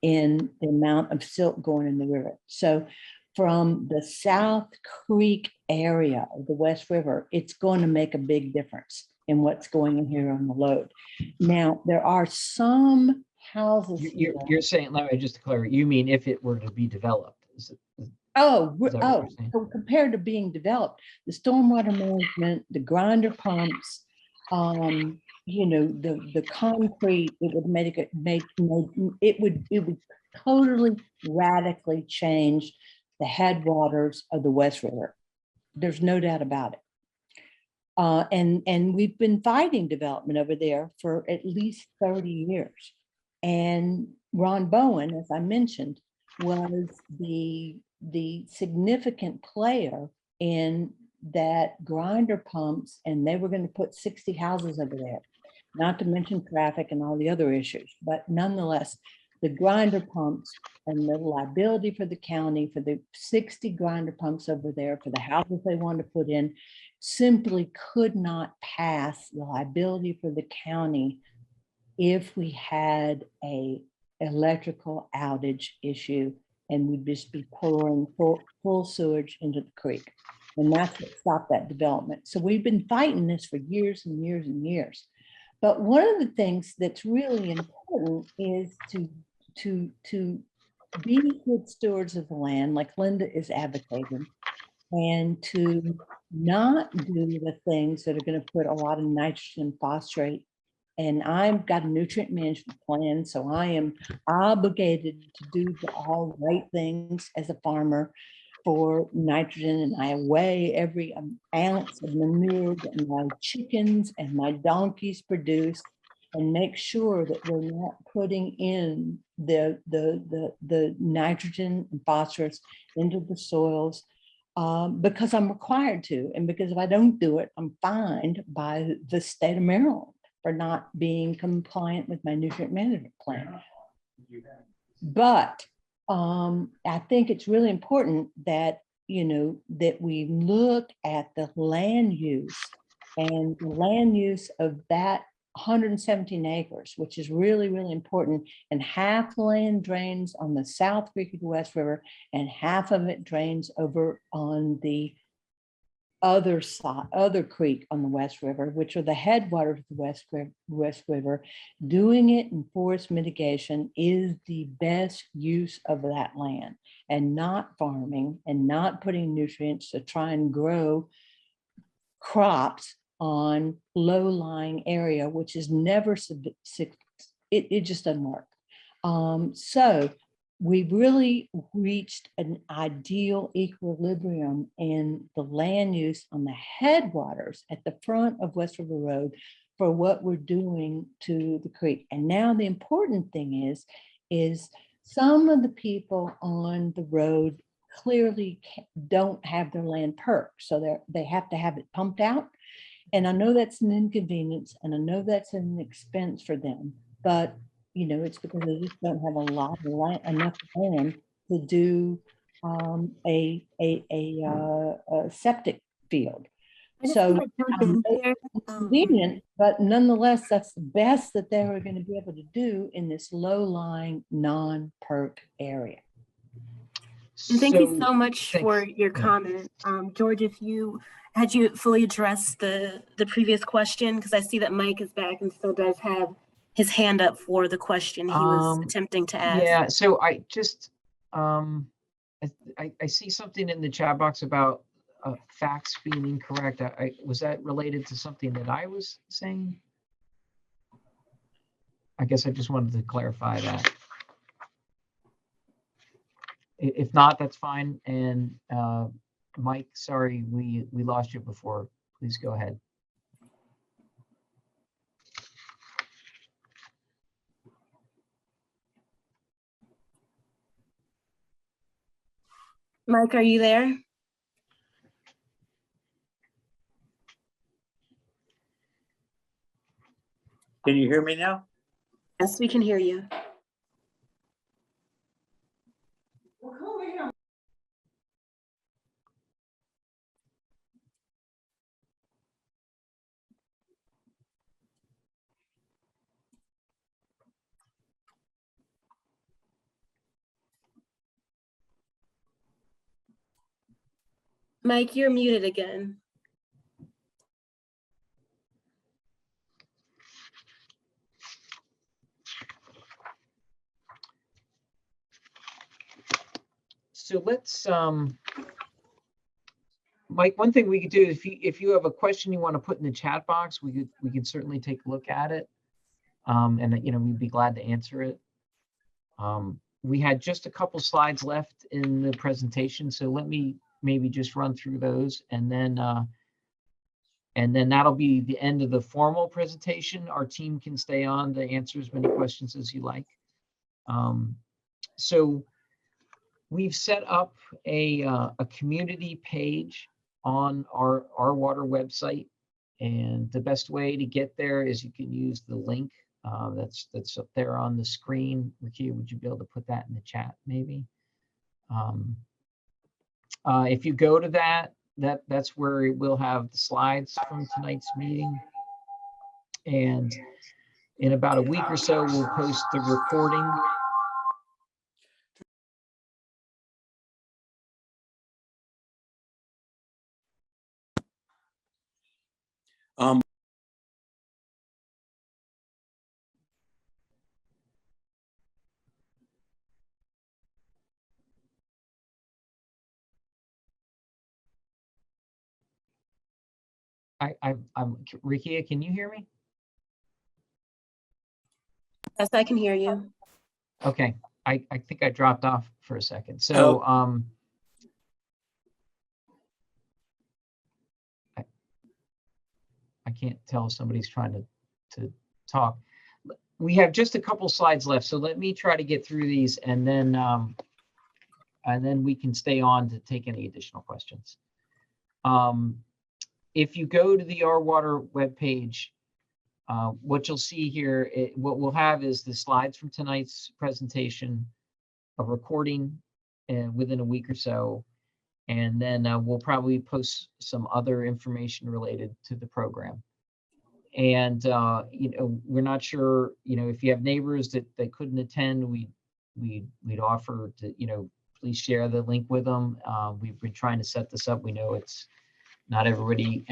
in the amount of silt going in the river. So from the South Creek area of the West River, it's going to make a big difference in what's going in here on the load. Now, there are some houses. You're saying, let me just to clarify, you mean if it were to be developed? So saying? compared to being developed, the stormwater management, the grinder pumps, you know, the concrete, it would it would totally radically change the headwaters of the West River. There's no doubt about it. And we've been fighting development over there for at least 30 years. And Ron Bowen, as I mentioned, was the significant player in that grinder pumps, and they were going to put 60 houses over there, not to mention traffic and all the other issues. But nonetheless, the grinder pumps and the liability for the county for the 60 grinder pumps over there for the houses they wanted to put in simply could not pass the liability for the county if we had a electrical outage issue and we'd just be pouring full sewage into the creek. And that's what stopped that development. So we've been fighting this for years and years and years. But one of the things that's really important is to be good stewards of the land, like Linda is advocating, and to not do the things that are going to put a lot of nitrogen phosphate. And I've got a nutrient management plan, so I am obligated to do all right things as a farmer for nitrogen, and I weigh every ounce of manure that my chickens and my donkeys produce and make sure that we're not putting in the nitrogen and phosphorus into the soils because I'm required to, and because if I don't do it, I'm fined by the state of Maryland for not being compliant with my nutrient management plan. But I think it's really important that, you know, that we look at the land use and the land use of that 117 acres, which is really, really important. And half the land drains on the South Creek of the West River, and half of it drains over on the other side, other creek on the West River, which are the headwaters of the West River. Doing it in forest mitigation is the best use of that land, and not farming and not putting nutrients to try and grow crops on low-lying area, which is never, it just doesn't work. So we've really reached an ideal equilibrium in the land use on the headwaters at the front of West River Road for what we're doing to the creek. And now the important thing is some of the people on the road clearly don't have their land perked, so they have to have it pumped out. And I know that's an inconvenience, and I know that's an expense for them, but you know, it's because they just don't have a lot of land, enough land to do a septic field. So it's convenient, but nonetheless, that's the best that they were going to be able to do in this low-lying, non-perk area. And thank you so much for your comment. George, had you fully addressed the previous question? Because I see that Mike is back and still does have his hand up for the question he was attempting to ask. Yeah, so I just, I see something in the chat box about facts being incorrect. Was that related to something that I was saying? I guess I just wanted to clarify that. If not, that's fine. And Mike, sorry, we lost you before please go ahead. Mike, are you there? Can you hear me now? Yes, we can hear you. Mike, you're muted again. So let's, Mike, one thing we could do, if you have a question you want to put in the chat box, we could certainly take a look at it. And you know, we'd be glad to answer it. We had just a couple slides left in the presentation, so let me maybe just run through those, and then that'll be the end of the formal presentation. Our team can stay on to answer as many questions as you like. So we've set up a community page on our water website, and the best way to get there is you can use the link that's up there on the screen. Ricky, would you be able to put that in the chat maybe? If you go to that's where we'll have the slides from tonight's meeting, and in about a week or so we'll post the recording. I'm Ricky, can you hear me? Yes, I can hear you. Okay, I think I dropped off for a second. So I can't tell if somebody's trying to talk. We have just a couple slides left, so let me try to get through these, and then we can stay on to take any additional questions. If you go to the Our Water webpage, what you'll see here, what we'll have is the slides from tonight's presentation, a recording within a week or so, and then we'll probably post some other information related to the program. And you know, we're not sure, you know, if you have neighbors that couldn't attend, we'd offer to, you know, please share the link with them. We've been trying to set this up. We know it's not everybody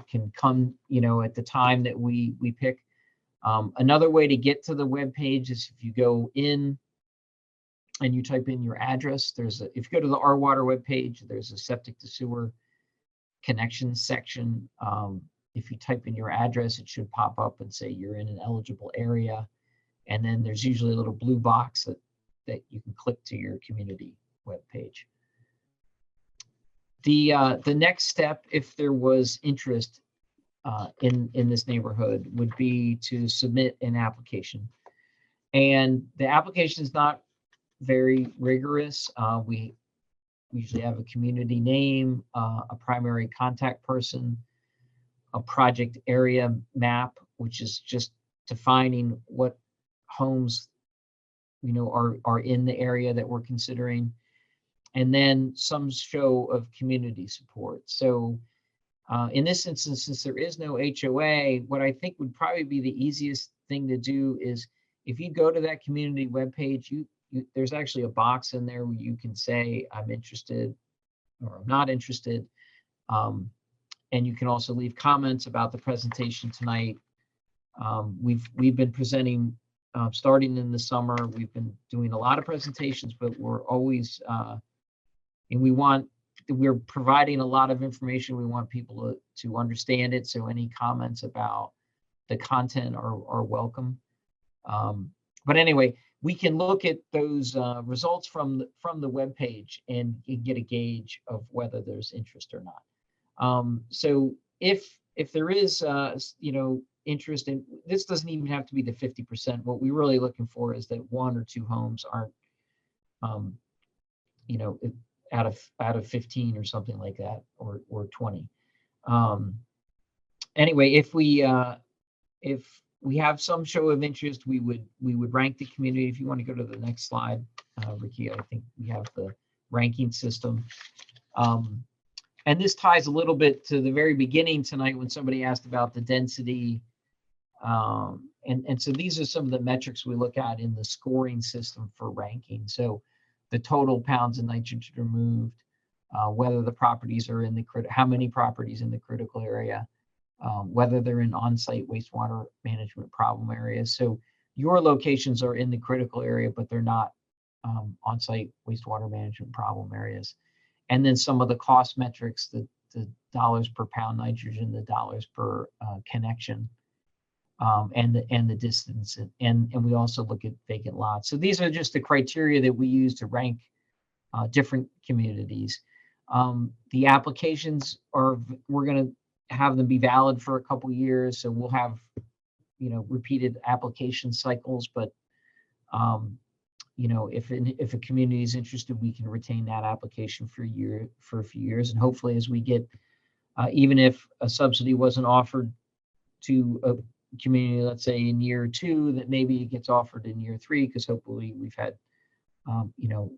can come, you know, at the time that we pick. Another way to get to the web page is if you go in and you type in your address. If you go to the Our Water web page, there's a septic to sewer connections section. If you type in your address, it should pop up and say you're in an eligible area, and then there's usually a little blue box that you can click to your community web page. The next step, if there was interest in this neighborhood, would be to submit an application. And the application is not very rigorous. We usually have a community name, a primary contact person, a project area map, which is just defining what homes, you know, are in the area that we're considering, and then some show of community support. So in this instance, since there is no HOA, what I think would probably be the easiest thing to do is if you go to that community webpage, there's actually a box in there where you can say, I'm interested or I'm not interested. And you can also leave comments about the presentation tonight. We've been presenting starting in the summer. We've been doing a lot of presentations, but we're always, and we're providing a lot of information. We want people to understand it. So any comments about the content are welcome. But anyway, we can look at those results from the webpage and get a gauge of whether there's interest or not. So if if there is, interest in, this doesn't even have to be the 50%. What we're really looking for is that 1 or 2 homes aren't, out of 15 or something like that, or 20. Anyway, if we have some show of interest, we would rank the community. If you want to go to the next slide, Ricky, I think we have the ranking system. And this ties a little bit to the very beginning tonight when somebody asked about the density. And so these are some of the metrics we look at in the scoring system for ranking. So the total pounds of nitrogen removed, whether the properties are in the how many properties in the critical area, whether they're in on-site wastewater management problem areas. So your locations are in the critical area, but they're not on-site wastewater management problem areas. And then some of the cost metrics, the dollars per pound nitrogen, the dollars per connection, and the distance, and we also look at vacant lots. So these are just the criteria that we use to rank different communities. The applications we're going to have them be valid for a couple years, so we'll have repeated application cycles. But if a community is interested, we can retain that application for a few years, and hopefully as we get, even if a subsidy wasn't offered to a community, let's say in year 2, that maybe it gets offered in year 3, because hopefully we've had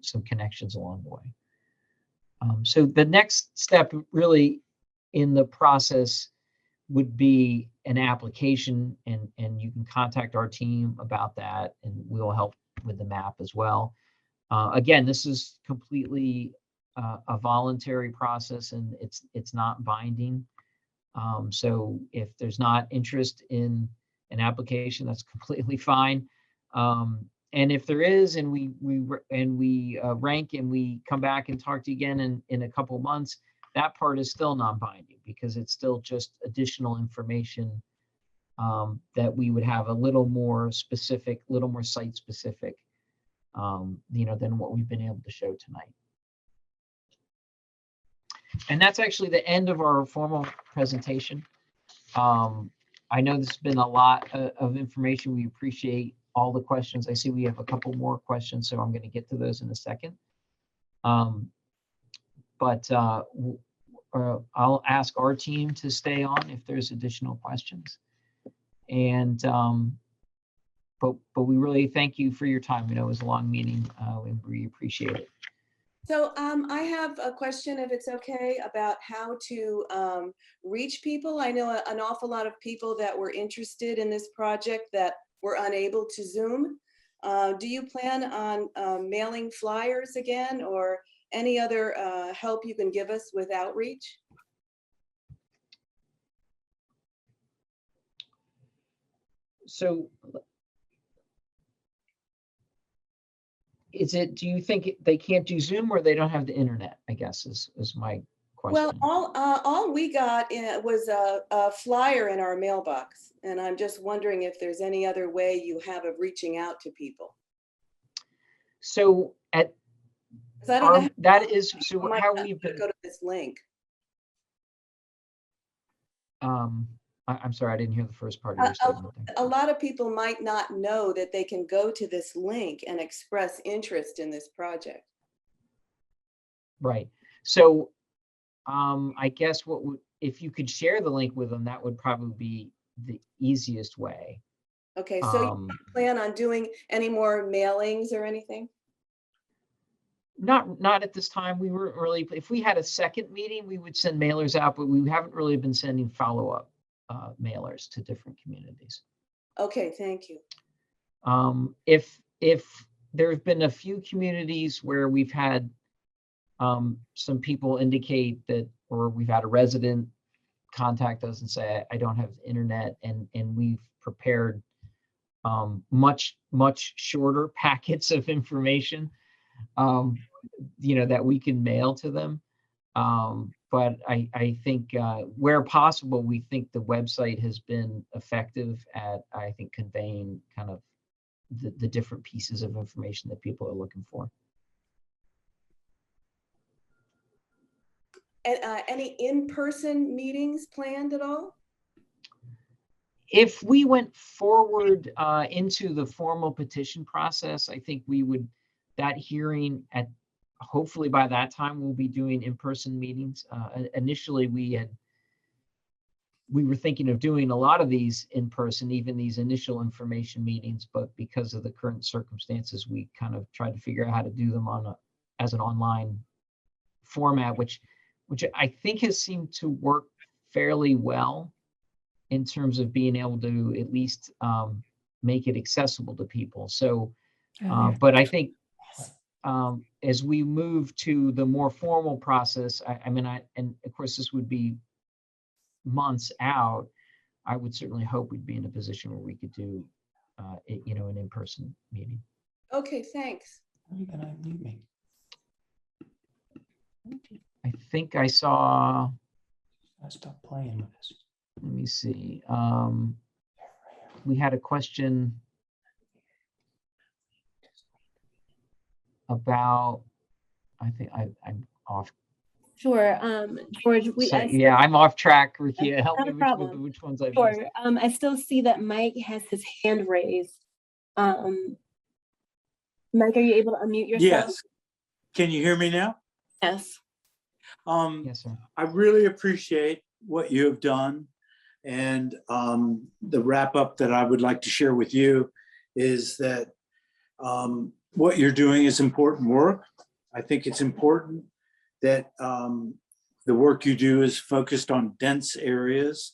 some connections along the way. So the next step really in the process would be an application, and you can contact our team about that, and we'll help with the map as well. Again, this is completely a voluntary process, and it's not binding. So if there's not interest in an application, that's completely fine. And if there is, and we rank and we come back and talk to you again in a couple months, that part is still non-binding, because it's still just additional information that we would have a little more specific, little more site specific, than what we've been able to show tonight. And that's actually the end of our formal presentation. I know this has been a lot of information. We appreciate all the questions. I see we have a couple more questions, so I'm going to get to those in a second. But I'll ask our team to stay on if there's additional questions. And but we really thank you for your time. It was a long meeting, and we appreciate it. So I have a question, if it's okay, about how to reach people. I know an awful lot of people that were interested in this project that were unable to Zoom. Do you plan on mailing flyers again, or any other help you can give us with outreach? So do you think they can't do Zoom, or they don't have the internet, I guess is my question. Well, all we got was a flyer in our mailbox, and I'm just wondering if there's any other way you have of reaching out to people. So how we've been, go to this link. I'm sorry, I didn't hear the first part of your statement. A lot of people might not know that they can go to this link and express interest in this project. Right. So I guess if you could share the link with them, that would probably be the easiest way. Okay, so you don't plan on doing any more mailings or anything? Not at this time. We weren't really, if we had a second meeting, we would send mailers out, but we haven't really been sending follow-up mailers to different communities. Okay, thank you. If there have been a few communities where we've had some people indicate that, or we've had a resident contact us and say, I don't have internet, and we've prepared much shorter packets of information that we can mail to them. But I think where possible, we think the website has been effective at, I think, conveying kind of the different pieces of information that people are looking for. And any in-person meetings planned at all? If we went forward into the formal petition process, I think that hearing hopefully by that time, we'll be doing in-person meetings. Initially, we were thinking of doing a lot of these in person, even these initial information meetings, but because of the current circumstances, we kind of tried to figure out how to do them as an online format, which I think has seemed to work fairly well in terms of being able to at least make it accessible to people. So, but I think as we move to the more formal process, and of course this would be months out, I would certainly hope we'd be in a position where we could do, an in-person meeting. Okay, thanks. How are you gonna unmute me? I think I saw, I stopped playing with this. let me see. We had a question about, I think I'm off. Sure, George, Yeah, I'm off track. Rukia, help not me a with problem. which ones I've missed. Sure, I still see that Mike has his hand raised. Mike, are you able to unmute yourself? Yes. Can you hear me now? Yes. Yes, sir. I really appreciate what you have done. And the wrap up that I would like to share with you is that what you're doing is important work. I think it's important that the work you do is focused on dense areas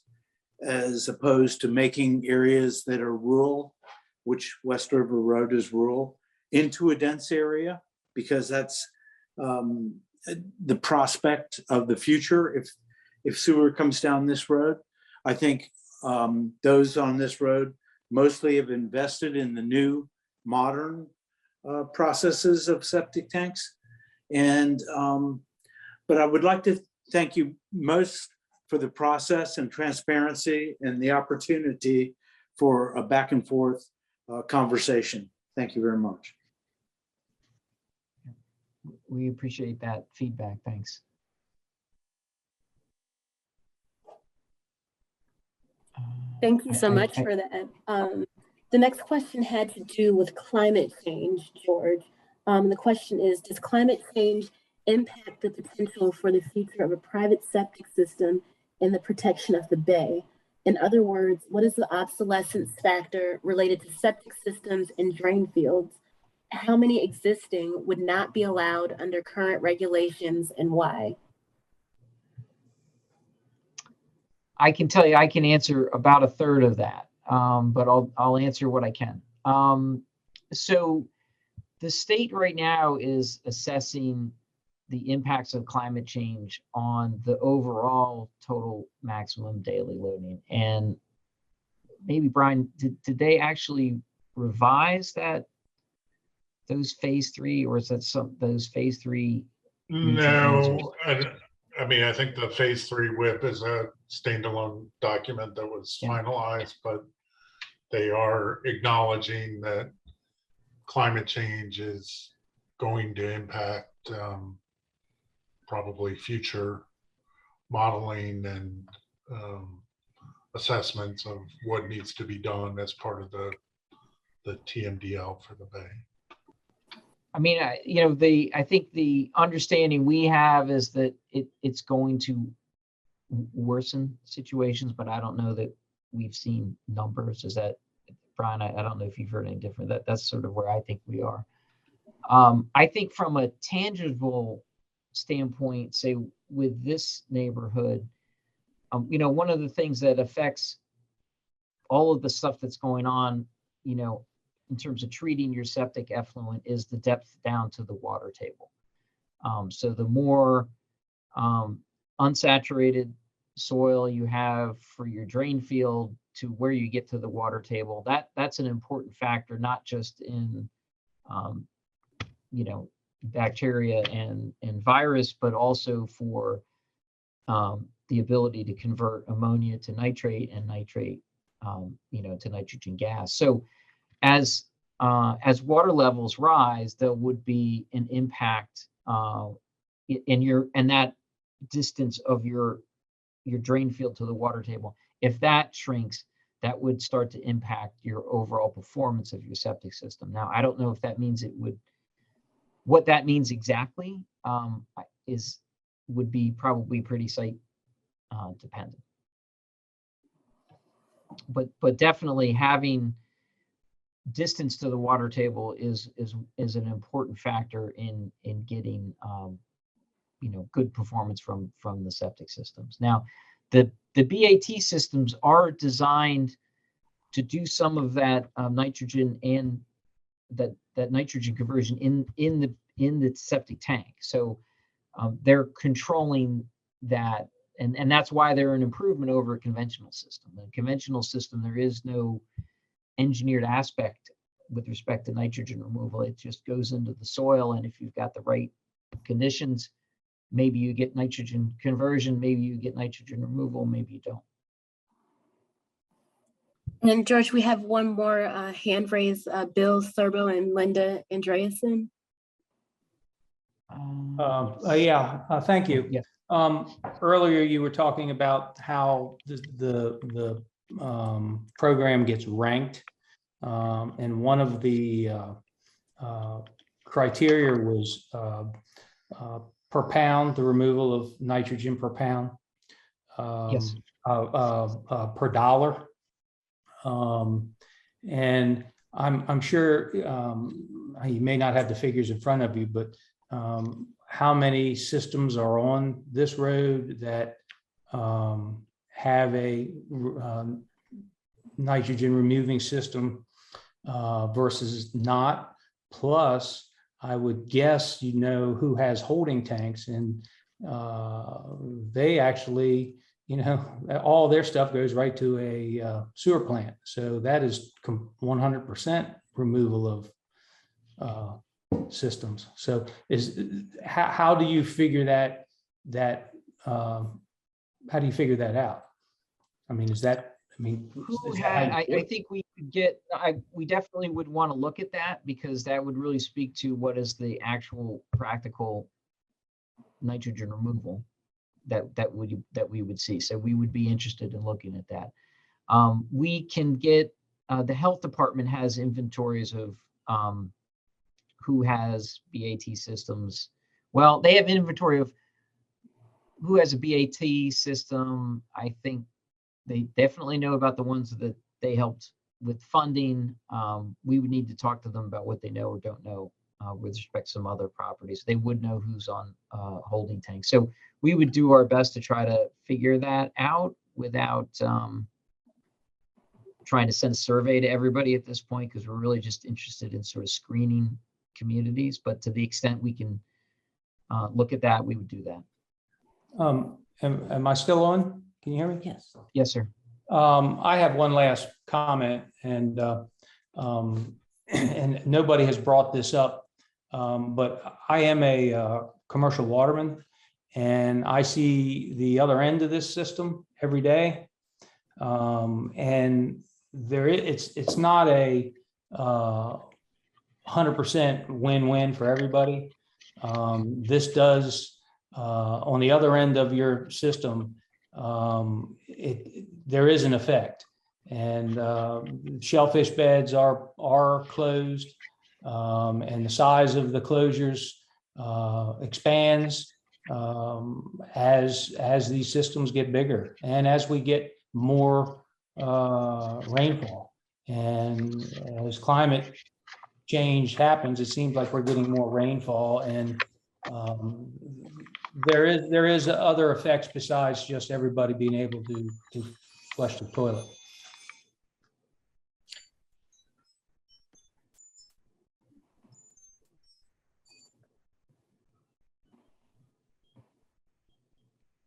as opposed to making areas that are rural, which West River Road is rural, into a dense area, because that's the prospect of the future if sewer comes down this road. I think those on this road mostly have invested in the new modern processes of septic tanks. And but I would like to thank you most for the process and transparency and the opportunity for a back and forth conversation. Thank you very much. We appreciate that feedback. Thanks. Thank you so much for that. The next question had to do with climate change, George. The question is, does climate change impact the potential for the future of a private septic system and the protection of the bay? In other words, what is the obsolescence factor related to septic systems and drain fields? How many existing would not be allowed under current regulations and why? I can tell you, I can answer about a third of that, but I'll answer what I can. So the state right now is assessing the impacts of climate change on the overall total maximum daily loading. And maybe Brian, did they actually revise those phase 3, or is that those phase 3? No, I think the phase 3 whip is a standalone document that was finalized, but they are acknowledging that climate change is going to impact probably future modeling and assessments of what needs to be done as part of the TMDL for the bay. I think the understanding we have is that it's going to worsen situations, but I don't know that we've seen numbers. Is that, Brian? I don't know if you've heard any different. That's sort of where I think we are. I think from a tangible standpoint, say with this neighborhood, one of the things that affects all of the stuff that's going on, in terms of treating your septic effluent, is the depth down to the water table. So the more unsaturated soil you have for your drain field to where you get to the water table, that's an important factor, not just in bacteria and virus, but also for the ability to convert ammonia to nitrate and nitrate to nitrogen gas. So as water levels rise, there would be an impact in that distance of your drain field to the water table. If that shrinks, that would start to impact your overall performance of your septic system. Now, I don't know if that means what that means exactly would be probably pretty site dependent. But definitely having distance to the water table is an important factor in getting good performance from the septic systems. Now, the BAT systems are designed to do some of that nitrogen and that nitrogen conversion in the septic tank. So they're controlling that, and that's why they're an improvement over a conventional system. The conventional system, there is no engineered aspect with respect to nitrogen removal. It just goes into the soil, and if you've got the right conditions, maybe you get nitrogen conversion, maybe you get nitrogen removal, maybe you don't. And George, we have one more hand raised, Bill Serbo and Linda Andreasen. Thank you. Yeah. Earlier, you were talking about how the program gets ranked, and one of the criteria was per pound, the removal of nitrogen per pound, Yes. per dollar. And I'm sure you may not have the figures in front of you, but how many systems are on this road that have a nitrogen removing system versus not? Plus, I would guess who has holding tanks, and they actually, all their stuff goes right to a sewer plant. So that is 100% removal of systems. So how do you figure that how do you figure that out? I mean, I think we could get, we definitely would want to look at that, because that would really speak to what is the actual practical nitrogen removal that we would see. So we would be interested in looking at that. We can get, the health department has inventories of who has BAT systems. Well, they have inventory of who has a BAT system. I think they definitely know about the ones that they helped with funding. We would need to talk to them about what they know or don't know with respect to some other properties. They would know who's on holding tanks. So we would do our best to try to figure that out without trying to send a survey to everybody at this point, because we're really just interested in sort of screening communities. But to the extent we can look at that, we would do that. Am I still on? Can you hear me? Yes. Yes, sir. I have one last comment, and and nobody has brought this up, but I am a commercial waterman, and I see the other end of this system every day, and it's not a 100% win-win for everybody. This does on the other end of your system. There is an effect, and shellfish beds are closed, and the size of the closures expands as these systems get bigger, and as we get more rainfall, and as climate change happens, it seems like we're getting more rainfall, and there is other effects besides just everybody being able to flush the toilet.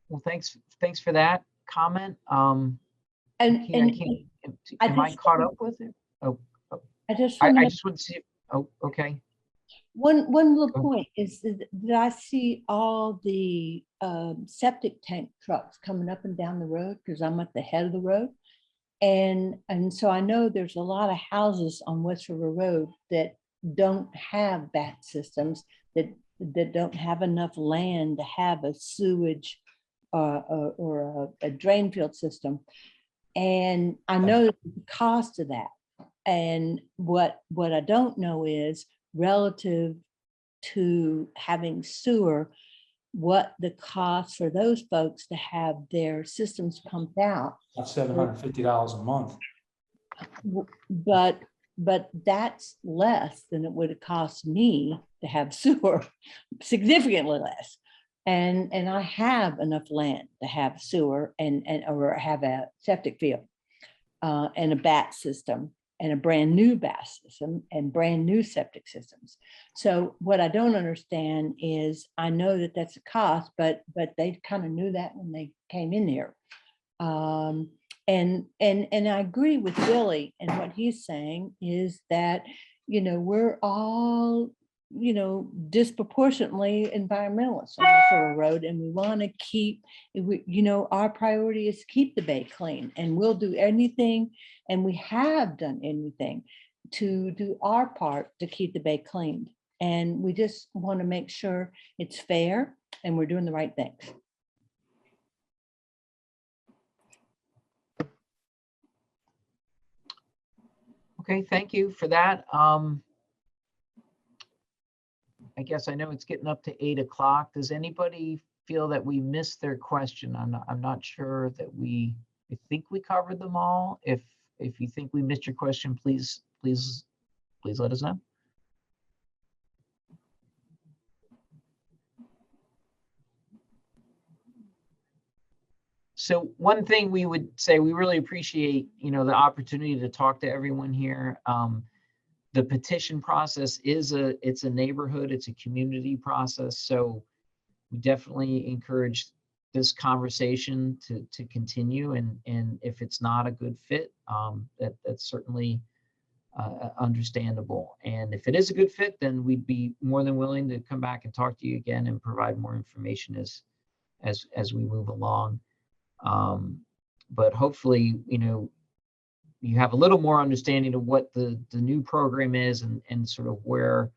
Well, thanks for that comment. And Am I caught up with it? Oh, I just I want just want to see. Oh, okay. one little point is that I see all the septic tank trucks coming up and down the road, because I'm at the head of the road. And so I know there's a lot of houses on West River Road that don't have BAT systems, that don't have enough land to have a sewage or a drain field system. And I know the cost of that. And what I don't know is relative to having sewer, what the cost for those folks to have their systems pumped out. About $750 a month. But that's less than it would have cost me to have sewer, significantly less. And I have enough land to have sewer and or have a septic field and a bat system and a brand new bat system and brand new septic systems. So what I don't understand is, I know that that's a cost, but they kind of knew that when they came in there. And I agree with Billy, and what he's saying is that, we're all, disproportionately environmentalists on this little road, and we want to keep, our priority is to keep the bay clean, and we'll do anything, and we have done anything to do our part to keep the bay cleaned. And we just want to make sure it's fair and we're doing the right things. Okay, thank you for that. I guess I know it's getting up to 8 o'clock. Does anybody feel that we missed their question? I'm not sure that I think we covered them all. If you think we missed your question, please let us know. So one thing we would say, we really appreciate, the opportunity to talk to everyone here. The petition process it's a neighborhood, it's a community process. So we definitely encourage this conversation to continue. And if it's not a good fit, that's certainly understandable. And if it is a good fit, then we'd be more than willing to come back and talk to you again and provide more information as we move along. But hopefully, you have a little more understanding of what the new program is and sort of where,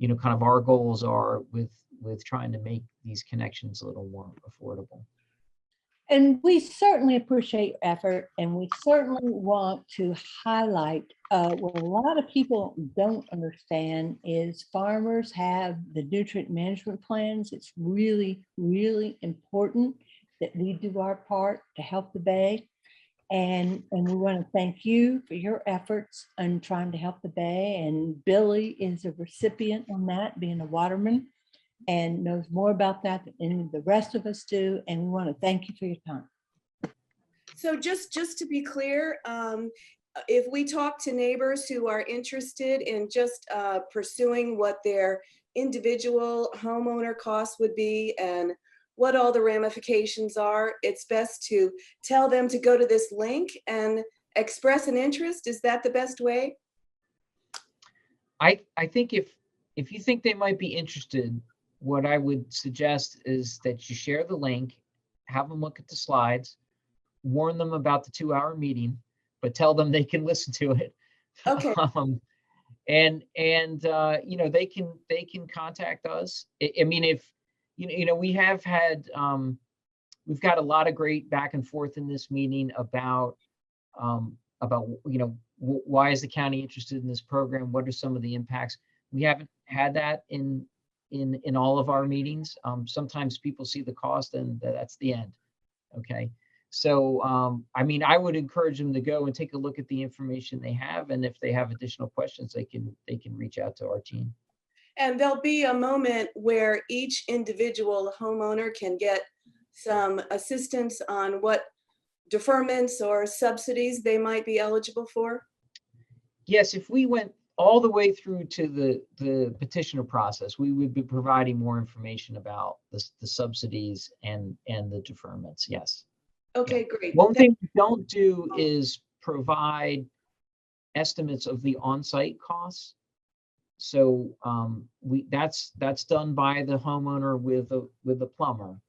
kind of our goals are with trying to make these connections a little more affordable. And we certainly appreciate your effort, and we certainly want to highlight what a lot of people don't understand is farmers have the nutrient management plans. It's really, really important that we do our part to help the bay. And we want to thank you for your efforts in trying to help the bay. And Billy is a recipient on that, being a waterman, and knows more about that than any of the rest of us do. And we want to thank you for your time. So just to be clear, if we talk to neighbors who are interested in just pursuing what their individual homeowner costs would be and what all the ramifications are, it's best to tell them to go to this link and express an interest. Is that the best way? I think if you think they might be interested, what I would suggest is that you share the link, have them look at the slides, warn them about the 2-hour meeting, but tell them they can listen to it. Okay. And they can contact us. I mean, if we have had we've got a lot of great back and forth in this meeting about why is the county interested in this program? What are some of the impacts? We haven't had that in all of our meetings. Sometimes people see the cost and that's the end. Okay. So, I would encourage them to go and take a look at the information they have. And if they have additional questions, they can reach out to our team. And there'll be a moment where each individual homeowner can get some assistance on what deferments or subsidies they might be eligible for? Yes, if we went all the way through to the petitioner process, we would be providing more information about the subsidies and the deferments, yes. Okay, great. One thing we don't do is provide estimates of the on-site costs. So that's done by the homeowner with a plumber.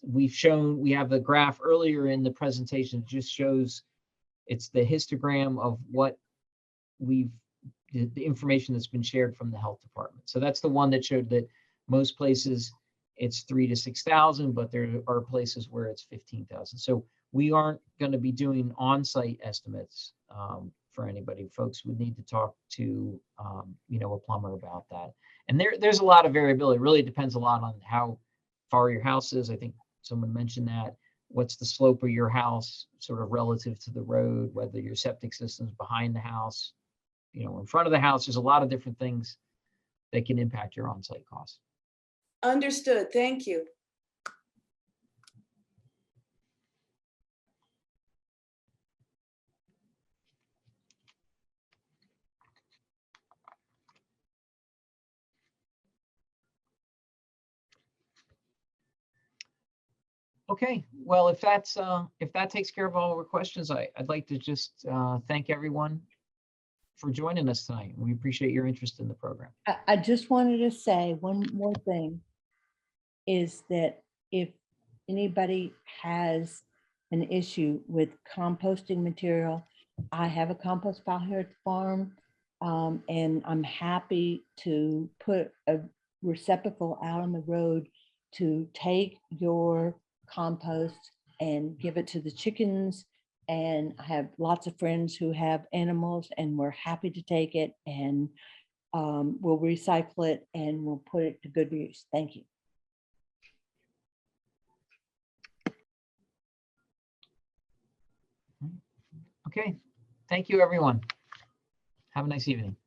We have the graph earlier in the presentation. It just shows it's the histogram of what the information that's been shared from the health department. So that's the one that showed that most places it's 3,000 to 6,000, but there are places where it's 15,000. So We aren't going to be doing on-site estimates for anybody. Folks would need to talk to, a plumber about that. And there's a lot of variability. It really depends a lot on how far your house is. I think someone mentioned that. What's the slope of your house sort of relative to the road, whether your septic system's behind the house, in front of the house. There's a lot of different things that can impact your on-site costs. Understood. Thank you. Okay, well, if that takes care of all our questions, I'd like to just thank everyone for joining us tonight. We appreciate your interest in the program. I just wanted to say one more thing, is that if anybody has an issue with composting material, I have a compost pile here at the farm, and I'm happy to put a receptacle out on the road to take your compost and give it to the chickens. And I have lots of friends who have animals, and we're happy to take it, and we'll recycle it and we'll put it to good use. Thank you. Okay, thank you, everyone. Have a nice evening.